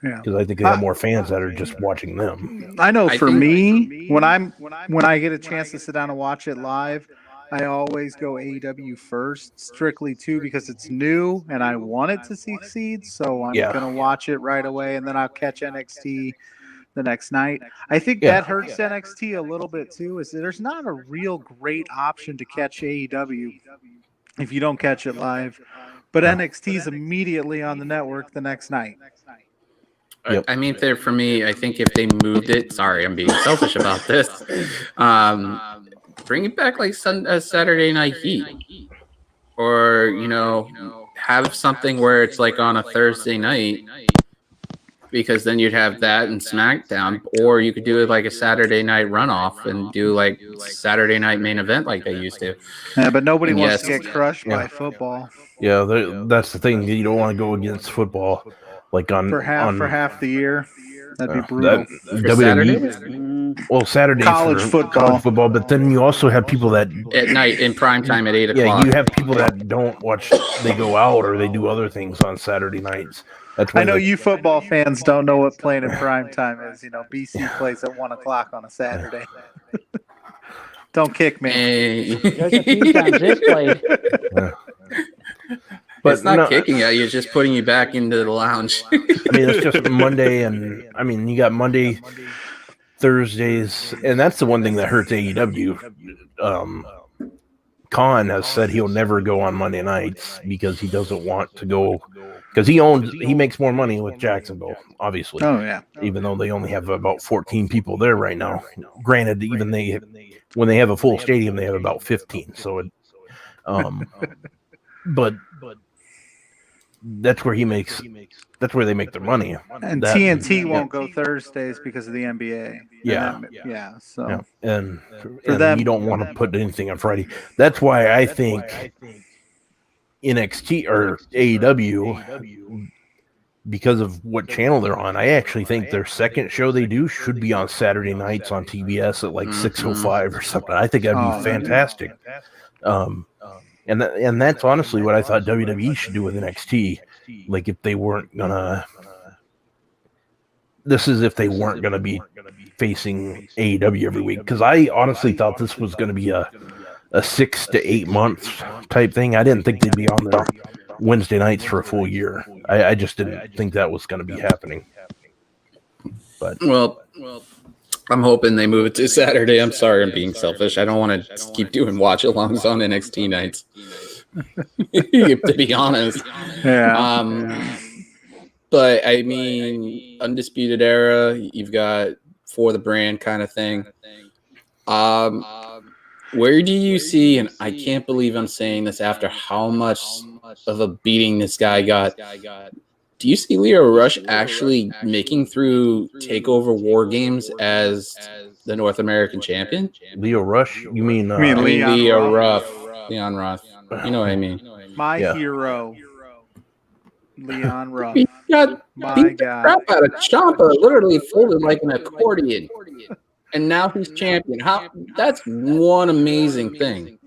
Yeah. Because I think they have more fans that are just watching them. I know I for think- me, when I get a chance to sit down and watch it live, I always go AEW first, strictly too because it's new and I want it to succeed. So I'm Yeah. gonna watch it right away, and then I'll catch NXT the next night. I think Yeah. that hurts NXT a little bit too. Is there's not a real great option to catch AEW if you don't catch it live, but NXT is immediately on the network the next night. Yep. I mean, for me, I think if they moved it, sorry, I'm being selfish about this. Bring it back like Saturday Night Heat, or have something where it's like on a Thursday night, because then you'd have that and SmackDown, or you could do it like a Saturday night runoff and do like Saturday night main event like they used to. Yeah, but nobody And wants to yes. get crushed Yeah. by football Yeah, that's the thing. You don't want to go against football, like on for half the year. That'd be that brutal. For Saturday? Well, Saturday College for football. college football, but then you also have people that At night in prime time at 8 o'clock. yeah, you have people that don't watch. They go out or they do other things on Saturday nights. That's I when know the- you football fans don't know what playing in prime time is. BC plays at 1 o'clock on a Saturday. Don't kick me. there's a few times this played. But it's not no, kicking you; you're just putting you back into the lounge. I mean, it's just Monday, and I mean, you got Monday, Thursdays, and that's the one thing that hurts AEW. Khan has said he'll never go on Monday nights because he doesn't want to go because he makes more money with Jacksonville, obviously. Oh yeah. Even though they only have about 14 people there right now. Granted, even when they have a full stadium, they have about 15. So it, but that's where that's where they make their money. And That- TNT yeah. won't go Thursdays because of the NBA. Yeah. Yeah. So Yeah. And them- you don't want to put anything on Friday. That's why I think NXT or AEW, because of what channel they're on, I actually think their second show they do should be on Saturday nights on TBS at like 6:05 or something. I think that'd be fantastic. And that's honestly what I thought WWE should do with NXT. Like if they weren't gonna, this is if they weren't gonna be facing AEW every week. Because I honestly thought this was gonna be a 6 to 8 months type thing. I didn't think they'd be on there Wednesday nights for a full year. I just didn't think that was going to be happening. But Well, I'm hoping they move it to Saturday. I'm sorry, I'm being selfish. I don't want to keep doing watch-alongs on NXT nights. To be honest. yeah. But I mean, Undisputed Era, you've got For the Brand kind of thing. Where do you see, and I can't believe I'm saying this after how much of a beating this guy got, do you see Leo Rush actually making through TakeOver War Games as the North American champion? Leo Rush? You mean? You mean Leon Leo Ruff? Leon Ruff. You know what I mean? My Yeah. hero, Leon Ruff. He got My beat the God. crap out of Ciampa, literally folded like an accordion. And now he's champion. That's one amazing thing.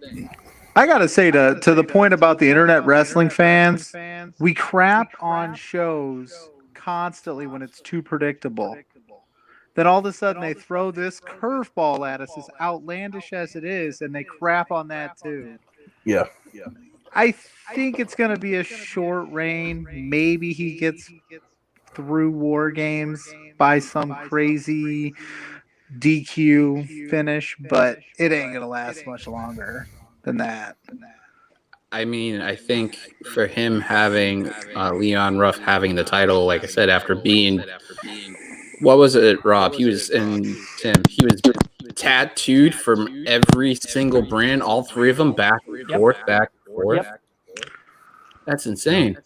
I gotta say to the point about the internet wrestling fans, we crap on shows constantly when it's too predictable. Then all of a sudden they throw this curveball at us, as outlandish as it is, and they crap on that too. Yeah. I think it's gonna be a short reign. Maybe he gets through War Games by some crazy DQ finish, but it ain't gonna last much longer than that. I mean, I think for him having Leon Ruff having the title, like I said, after being, what was it, Rob? He was tattooed from every single brand, all three of them, back and forth. That's insane.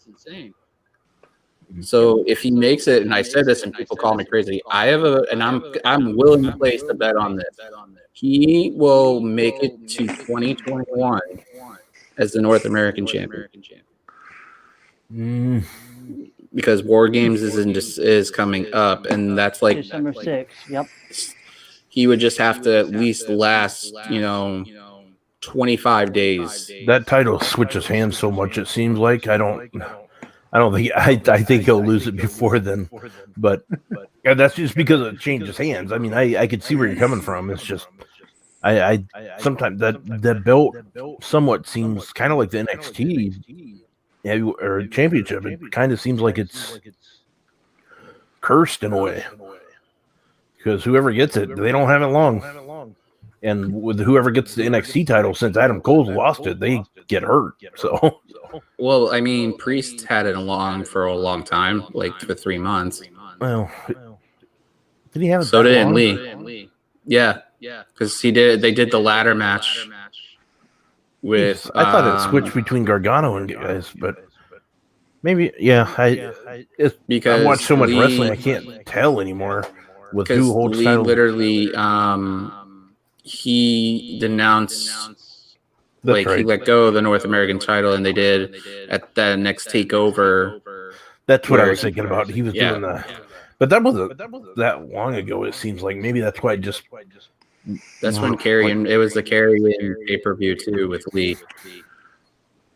So if he makes it, and I said this, and people call me crazy, I'm willing to place a bet on this. He will make it to 2021 as the North American champion. Because War Games is coming up, and that's like December 6th. Yep. He would just have to at least last, 25 days. That title switches hands so much. It seems like I don't think I think he'll lose it before then, but that's just because it changes hands. I mean, I could see where you're coming from. It's just I sometimes that belt somewhat seems kind of like the NXT or championship. It kind of seems like it's cursed in a way because whoever gets it, they don't have it long. And with whoever gets the NXT title, since Adam Cole's lost it, they get hurt. So. Well, I mean, Priest had it for a long time, like for 3 months. Well, did he have it? So did Lee. Yeah, because they did the ladder match with. I thought it switched between Gargano and guys, but maybe because I watch so much wrestling, I can't tell anymore with who holds Lee title. Literally, he denounced. He let go of the North American title, and they did at the next takeover. That's what I was thinking about. He was doing that, but that wasn't that long ago. It seems like maybe that's why just. That's when Karrion. It was the Karrion pay-per-view too with Lee.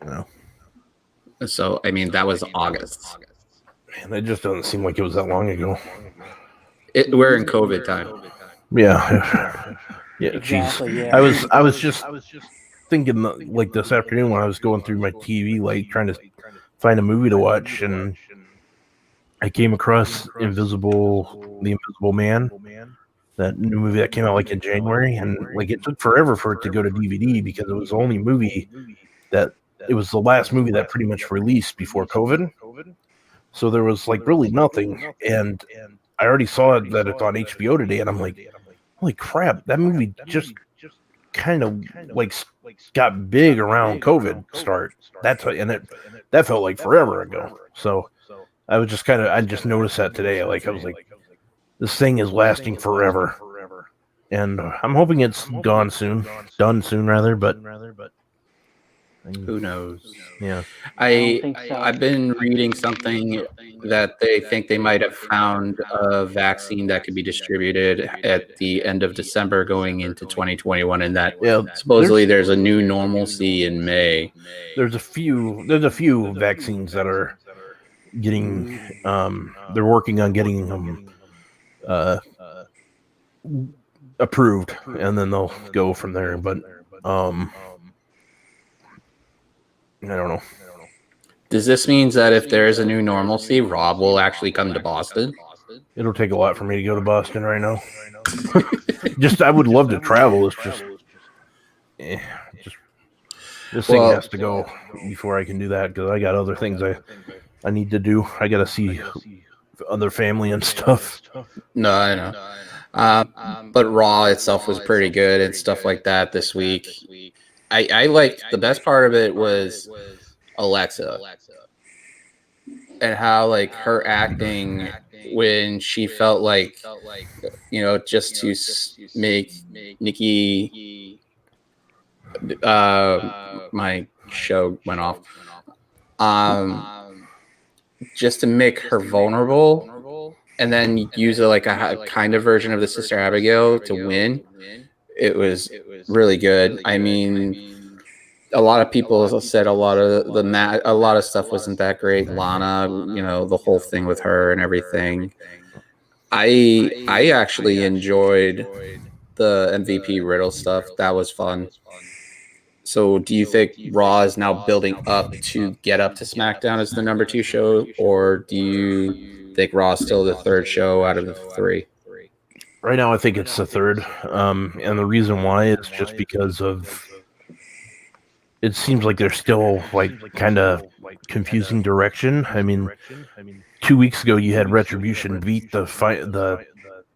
No. So I mean that was August. Man, it just doesn't seem like it was that long ago. We're in COVID time. Yeah. Yeah. Exactly, Jeez. yeah. I was just thinking like this afternoon when I was going through my TV, like trying to find a movie to watch, and I came across The Invisible Man, that new movie that came out like in January, and like it took forever for it to go to DVD because it was the only movie it was the last movie that pretty much released before COVID. So there was like really nothing, and I already saw that it's on HBO today, and I'm like, holy crap, that movie just kind of like got big around COVID start. That felt like forever ago. So I was just I just noticed that today. Like I was like, this thing is lasting forever, and I'm hoping it's done soon, rather. But who knows? Yeah, I've been reading something that they think they might have found a vaccine that could be distributed at the end of December going into 2021, and that supposedly there's a new normalcy in May. There's a few vaccines that are getting they're working on getting them approved, and then they'll go from there. But I don't know. Does this mean that if there is a new normalcy, Rob will actually come to Boston? It'll take a lot for me to go to Boston right now. I would love to travel. It's just this thing has to go before I can do that, because I got other things I need to do. I got to see other family and stuff. No, I know. But Raw itself was pretty good and stuff like that this week. I liked the best part of it was Alexa and how like her acting when she felt like, you know, just to make Nikki, my show went off, just to make her vulnerable and then use it like a kind of version of the Sister Abigail to win. It was really good. I mean, a lot of people said a lot of a lot of stuff wasn't that great. Lana, you know, the whole thing with her and everything. I actually enjoyed the MVP Riddle stuff. That was fun. So do you think Raw is now building up to get up to SmackDown as the number 2 show, or do you think Raw is still the third show out of the 3? Right now, I think it's the third, and the reason why is just because of it seems like they're still like kind of confusing direction. I mean, 2 weeks ago you had Retribution beat the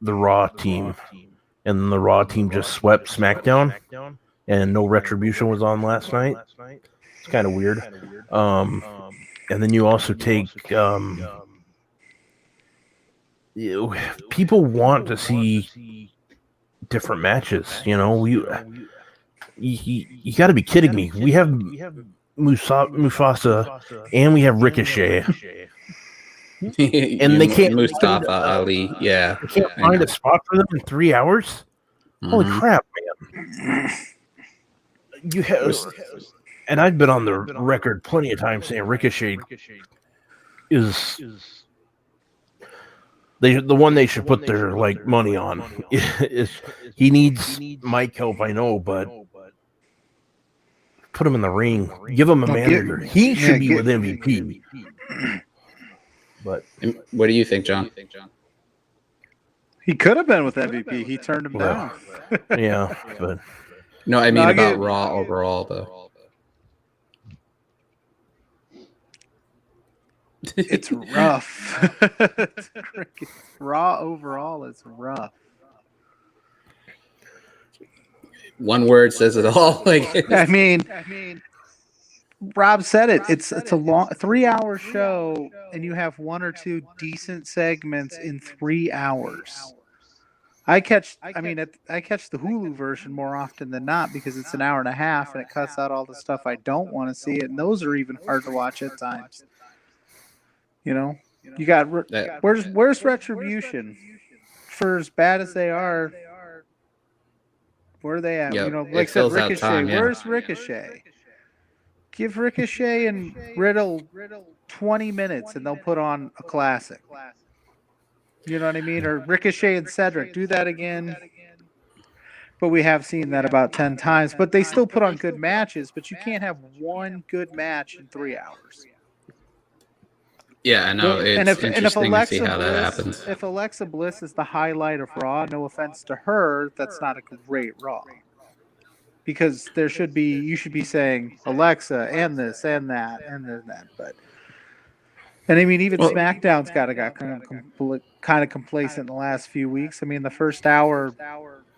Raw team, and then the Raw team just swept SmackDown, and no Retribution was on last night. It's kind of weird. And then you also take people want to see different matches. You know, you got to be kidding me. We have Mufasa and we have Ricochet. And they can't Mustafa Ali, yeah. They can't find a spot for them in 3 hours. Holy crap, man! You have, and I've been on the record plenty of times saying Ricochet is the one they should put their like money on. He needs mic help, I know, but put him in the ring, give him a manager. He should be with MVP. But what do you think, John? He could have been with MVP. He turned him down. Yeah, but no, I mean about Raw overall, though. It's rough. Raw overall is rough. One word says it all. Like, I mean, Rob said it. It's a long 3-hour show, and you have 1 or 2 decent segments in 3 hours. I catch the Hulu version more often than not because it's an hour and a half and it cuts out all the stuff I don't want to see, and those are even hard to watch at times. You know, you got where's Retribution? For as bad as they are, where are they at? Yep, you know, like said, Ricochet. Time, yeah. Where's Ricochet? Give Ricochet and Riddle 20 minutes, and they'll put on a classic. You know what I mean? Or Ricochet and Cedric, do that again. But we have seen that about 10 times. But they still put on good matches, but you can't have one good match in 3 hours. Yeah, I know. It's interesting to see how that happens. If Alexa Bliss is the highlight of Raw, no offense to her, that's not a great Raw. Because you should be saying Alexa and this and that and that. And I mean, even SmackDown's got kind of complacent in the last few weeks. I mean, the first hour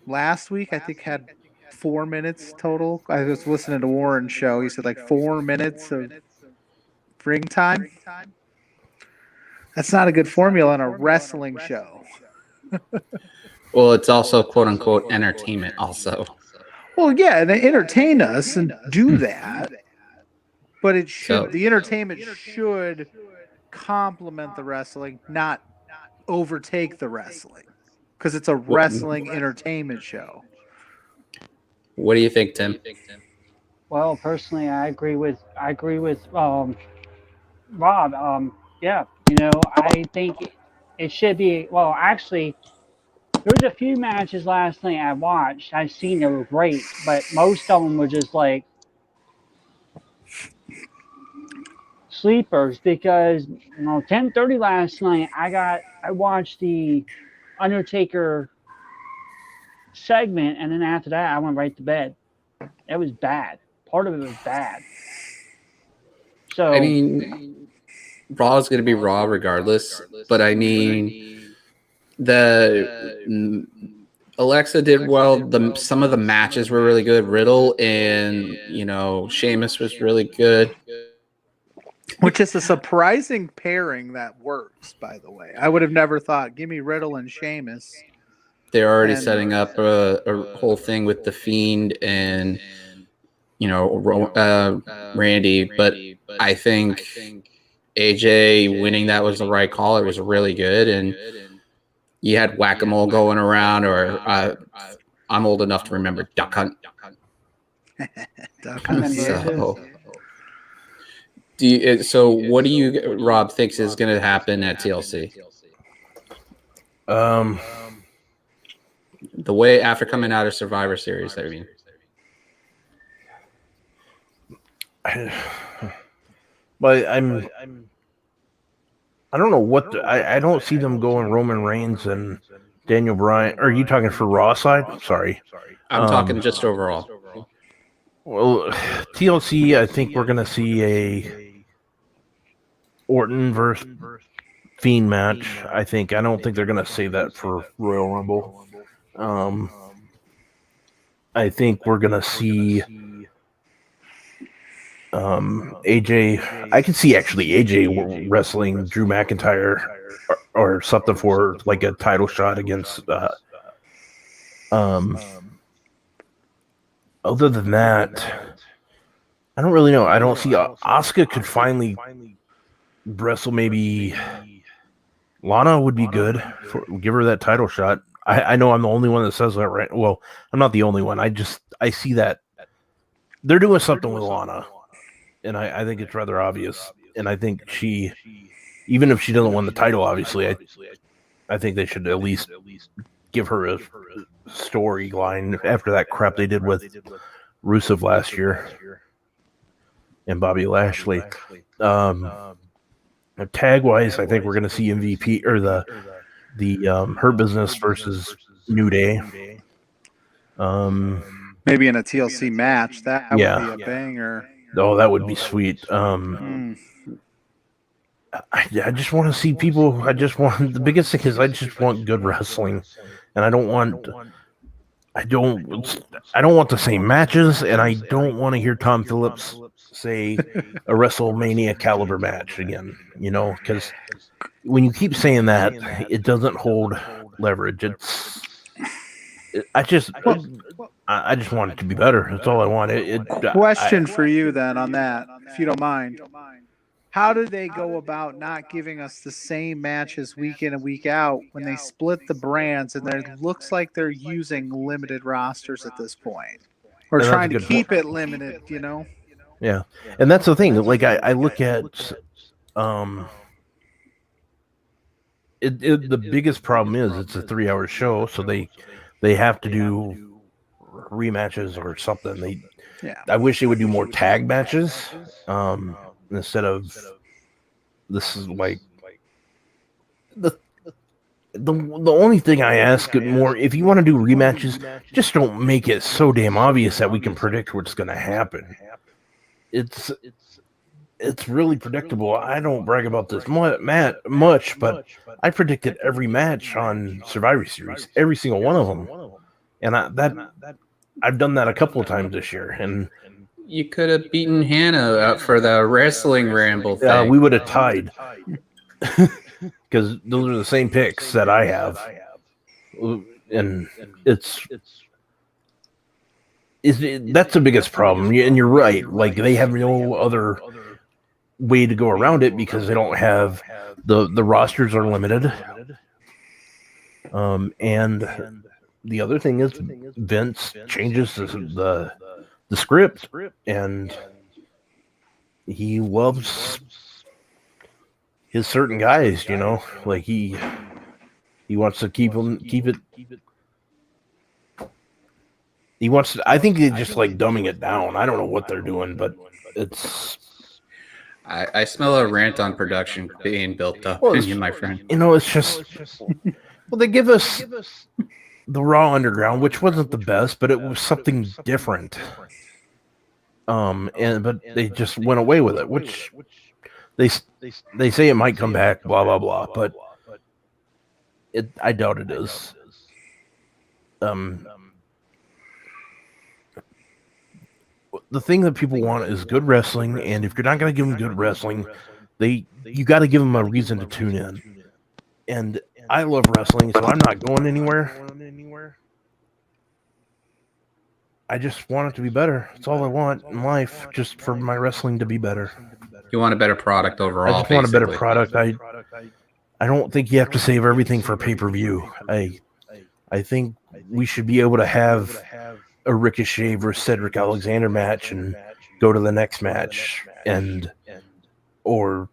last week, I think, had 4 minutes total. I was listening to Warren's show. He said like 4 minutes of ring time. That's not a good formula on a wrestling show. Well, it's also quote unquote entertainment also. Well, yeah, they entertain us and do that. But it should the entertainment should complement the wrestling, not overtake the wrestling. Because it's a wrestling entertainment show. What do you think, Tim? Well, personally, I agree with Rob. Yeah, you know, I think it should be. Well, actually, there's a few matches last night I watched. I've seen they were great, but most of them were just like sleepers because 10:30 last night I watched the Undertaker segment, and then after that I went right to bed. It was bad. Part of it was bad. So I mean, Raw is going to be Raw regardless, but I mean, Alexa did well. Some of the matches were really good. Riddle and Sheamus was really good. Which is a surprising pairing that works, by the way. I would have never thought, give me Riddle and Sheamus. They're already setting up a whole thing with The Fiend and, Randy. But I think AJ winning that was the right call. It was really good. And you had whack-a-mole going around, or I'm old enough to remember Duck Hunt. Duck Hunt. So what do you, Rob, thinks is going to happen at TLC? The way after coming out of Survivor Series, I mean. But I don't know what I don't see them going Roman Reigns and Daniel Bryan. Are you talking for Raw side? Sorry. I'm talking just overall. Well, TLC, I think we're going to see a Orton versus Fiend match. I don't think they're going to save that for Royal Rumble. I think we're going to see AJ. I can see actually AJ wrestling Drew McIntyre or something for like a title shot against. Other than that, I don't really know. I don't see Asuka could finally wrestle. Maybe Lana would be good. Give her that title shot. I know I'm the only one that says that, right? Well, I'm not the only one. I see that they're doing something with Lana, and I think it's rather obvious. And I think she, even if she doesn't win the title, obviously, I think they should at least give her a storyline after that crap they did with Rusev last year and Bobby Lashley. Tag wise, I think we're going to see MVP or the Hurt Business versus New Day. Maybe in a TLC match, that would be a banger. Oh, that would be sweet. I just want to see people. The biggest thing is I just want good wrestling, and I don't want the same matches, and I don't want to hear Tom Phillips say a WrestleMania caliber match again. Because when you keep saying that, it doesn't hold leverage. I just want it to be better. That's all I want. Question for you then on that, if you don't mind. How do they go about not giving us the same matches week in and week out when they split the brands and it looks like they're using limited rosters at this point? Or trying to keep it limited, Yeah. And that's the thing. Like I look at the biggest problem is it's a 3-hour show, so they have to do rematches or something. I wish they would do more tag matches. Instead of this is like the only thing I ask more, if you want to do rematches, just don't make it so damn obvious that we can predict what's going to happen. It's really predictable. I don't brag about this much, but I predicted every match on Survivor Series, every single one of them, and I've done that a couple of times this year, and. You could have beaten Hannah up for the wrestling ramble thing. Yeah, we would have tied. Because those are the same picks that I have. And that's the biggest problem. And you're right. Like, they have no other way to go around it because they don't have the rosters are limited. And the other thing is Vince changes the script, and he loves his certain guys, like he wants to keep it. He wants to. I think they just like dumbing it down. I don't know what they're doing, but it's. I smell a rant on production being built up. My friend. It's just. Well, they give us the Raw Underground, which wasn't the best, but it was something different. But they just went away with it, which they say it might come back, blah blah blah. But I doubt it is. The thing that people want is good wrestling, and if you're not going to give them good wrestling, you got to give them a reason to tune in. And I love wrestling, so I'm not going anywhere. I just want it to be better. That's all I want in life, just for my wrestling to be better. You want a better product overall. I just want a better product. I don't think you have to save everything for pay-per-view. I think we should be able to have a Ricochet versus Cedric Alexander match and go to the next match, or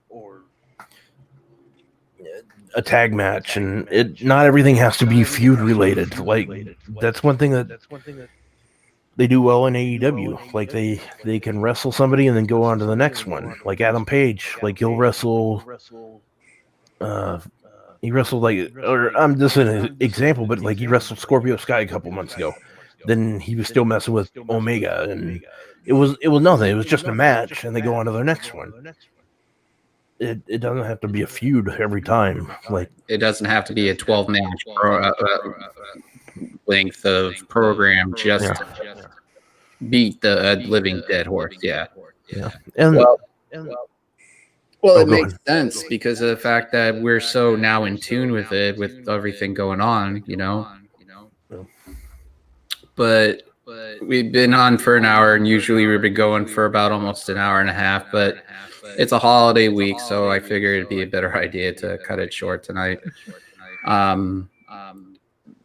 a tag match, and not everything has to be feud related. Like, that's one thing that they do well in AEW. Like, they can wrestle somebody and then go on to the next one. Like Adam Page, like he'll wrestle. He wrestled or I'm just an example, but like he wrestled Scorpio Sky a couple months ago. Then he was still messing with Omega, and it was nothing. It was just a match, and they go on to their next one. It doesn't have to be a feud every time. Like, it doesn't have to be a 12-match length of program just to beat the living dead horse. Yeah. And well, it makes sense because of the fact that we're so now in tune with it, with everything going on, you know. But we've been on for an hour, and usually we've been going for about almost an hour and a half. But it's a holiday week, so I figured it'd be a better idea to cut it short tonight.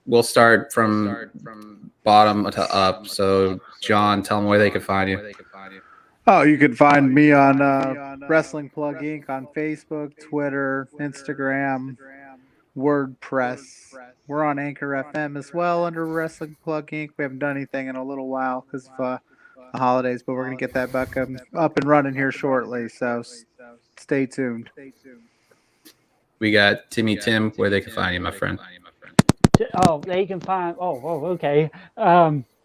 We'll start from bottom to up. So, John, tell them where they can find you. Oh, you can find me on Wrestling Plug Inc. on Facebook, Twitter, Instagram, WordPress. We're on Anchor FM as well under Wrestling Plug Inc. We haven't done anything in a little while because of the holidays, but we're going to get that back up and running here shortly. So stay tuned. We got Timmy Tim, where they can find you, my friend. Oh, they can find. Okay.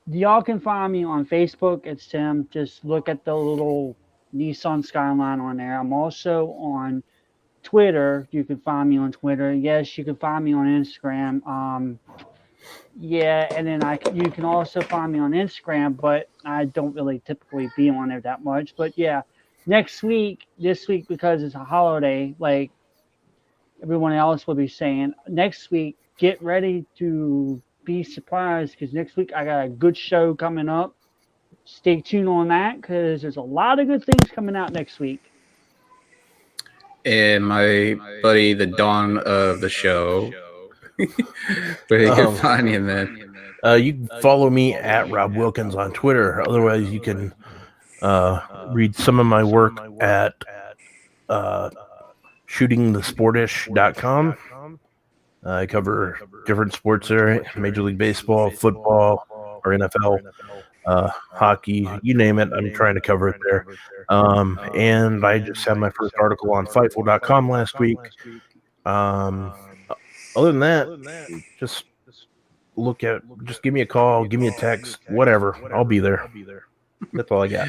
Y'all can find me on Facebook. It's Tim. Just look at the little Nissan Skyline on there. I'm also on Twitter. You can find me on Twitter. Yes, you can find me on Instagram. And then you can also find me on Instagram, but I don't really typically be on there that much. But yeah, this week, because it's a holiday, like everyone else will be saying, next week, get ready to be surprised because next week I got a good show coming up. Stay tuned on that because there's a lot of good things coming out next week. And my buddy, the Dawn of the Show, where you can find him, man. You can follow me at Rob Wilkins on Twitter. Otherwise, you can read some of my work at shootingthesportish.com. I cover different sports there: Major League Baseball, football, or NFL, hockey, you name it. I'm trying to cover it there. And I just had my first article on Fightful.com last week. Other than that, just give me a call, give me a text, whatever. I'll be there. That's all I got.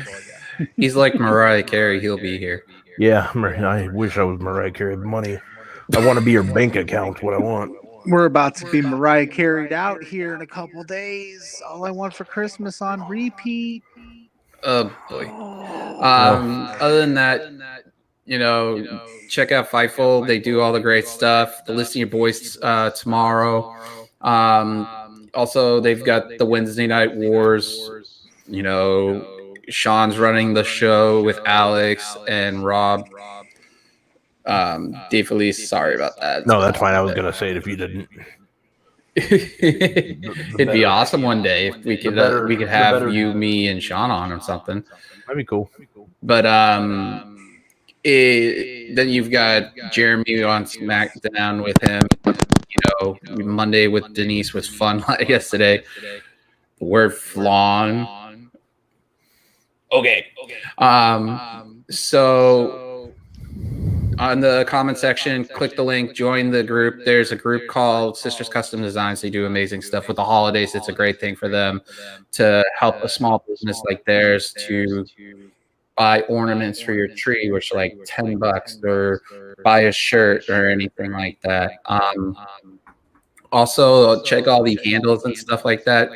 He's like Mariah Carey. He'll be here. Yeah, I wish I was Mariah Carey. Money. I want to be her bank account. What I want. We're about to be Mariah carried out here in a couple days. All I Want for Christmas on repeat. Oh boy. Other than that, check out Fightful. They do all the great stuff. The List of Your Boys tomorrow. Also, they've got the Wednesday Night Wars. Sean's running the show with Alex and Rob. Dave Felice, sorry about that. No, that's fine. I was gonna say it if you didn't. It'd be awesome one day if we could have you, me, and Sean on or something. That'd be cool. But then you've got Jeremy on SmackDown with him. Monday with Denise was fun yesterday. The word flan. Okay. So on the comment section, click the link, join the group. There's a group called Sisters Custom Designs. They do amazing stuff with the holidays. It's a great thing for them to help a small business like theirs to buy ornaments for your tree, which are like $10, or buy a shirt or anything like that. Also, check all the handles and stuff like that.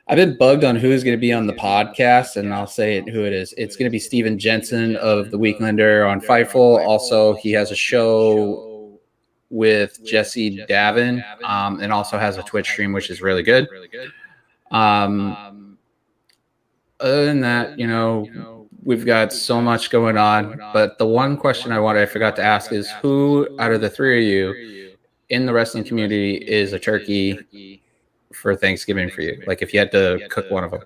I've been bugged on who's going to be on the podcast, and I'll say who it is. It's going to be Steven Jensen of the Weeklander on Fightful. Also, he has a show with Jesse Davin, and also has a Twitch stream, which is really good. Other than that, we've got so much going on. But the one question I forgot to ask is, who out of the three of you in the wrestling community is a turkey for Thanksgiving for you? Like, if you had to cook one of them.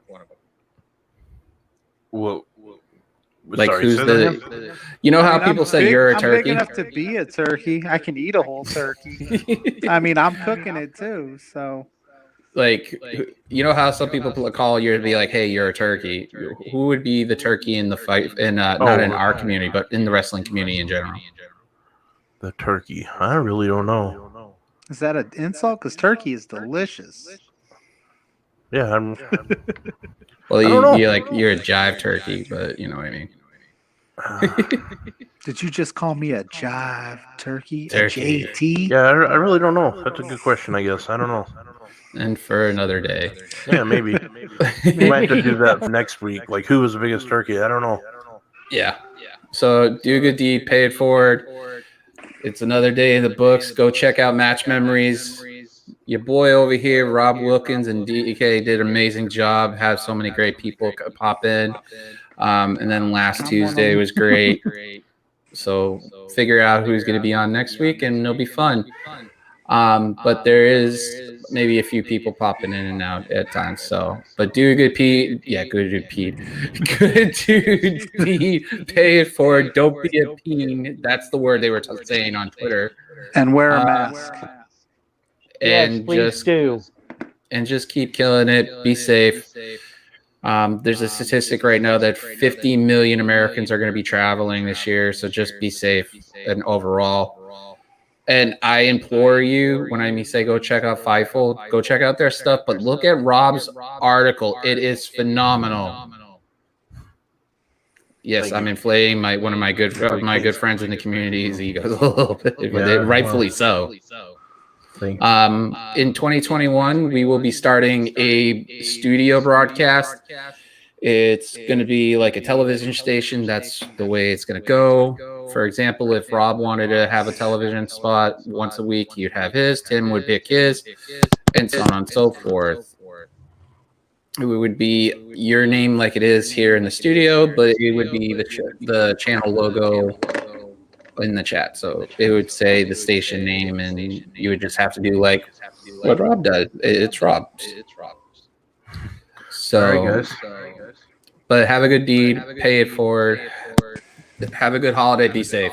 Well, Like, sorry, who's say that the? again? You know how people say you're a I'm turkey? big enough to be a turkey. I can eat a whole turkey. I mean, I'm cooking it too. So, Like, you know how some people call you to be like, "Hey, you're a turkey." Who would be the turkey in the fight? And not in our community, but in the wrestling community in general. The turkey. I really don't know. is that an insult? Because turkey is delicious. Yeah, I'm. Well, I don't know. you're a jive turkey, but you know what I mean. Did you just call me a jive turkey? Turkey. A JT? Yeah, I really don't know. That's a good question, I guess. I don't know. And for another day. Yeah, maybe. We might have to do that for next week. Like, who was the biggest turkey? I don't know. Yeah. So do a good deed, pay it forward. It's another day in the books. Go check out Match Memories. Your boy over here, Rob Wilkins and DK, did an amazing job. Have so many great people pop in. And then last Tuesday was great. So figure out who's going to be on next week, and it'll be fun. But there is maybe a few people popping in and out at times. So, but do a good Pete. Yeah, good dude, Pete. Good dude, Pete. Pay it forward. Don't be a peen. That's the word they were saying on Twitter. And wear a mask. And Yes, please do. And just keep killing it. Be safe. There's a statistic right now that 50 million Americans are going to be traveling this year. So just be safe and overall. And I implore you, when I say go check out Fightful, go check out their stuff, but look at Rob's article. It is phenomenal. Yes, I'm inflating one of my good friends in the community's egos a little bit, rightfully so. In 2021, we will be starting a studio broadcast. It's going to be like a television station. That's the way it's going to go. For example, if Rob wanted to have a television spot once a week, you'd have his. Tim would pick his, and so on and so forth. It would be your name like it is here in the studio, but it would be the channel logo in the chat. So it would say the station name, and you would just have to do like what Rob does. It's Rob. So, but have a good deed, pay it forward. Have a good holiday. Be safe.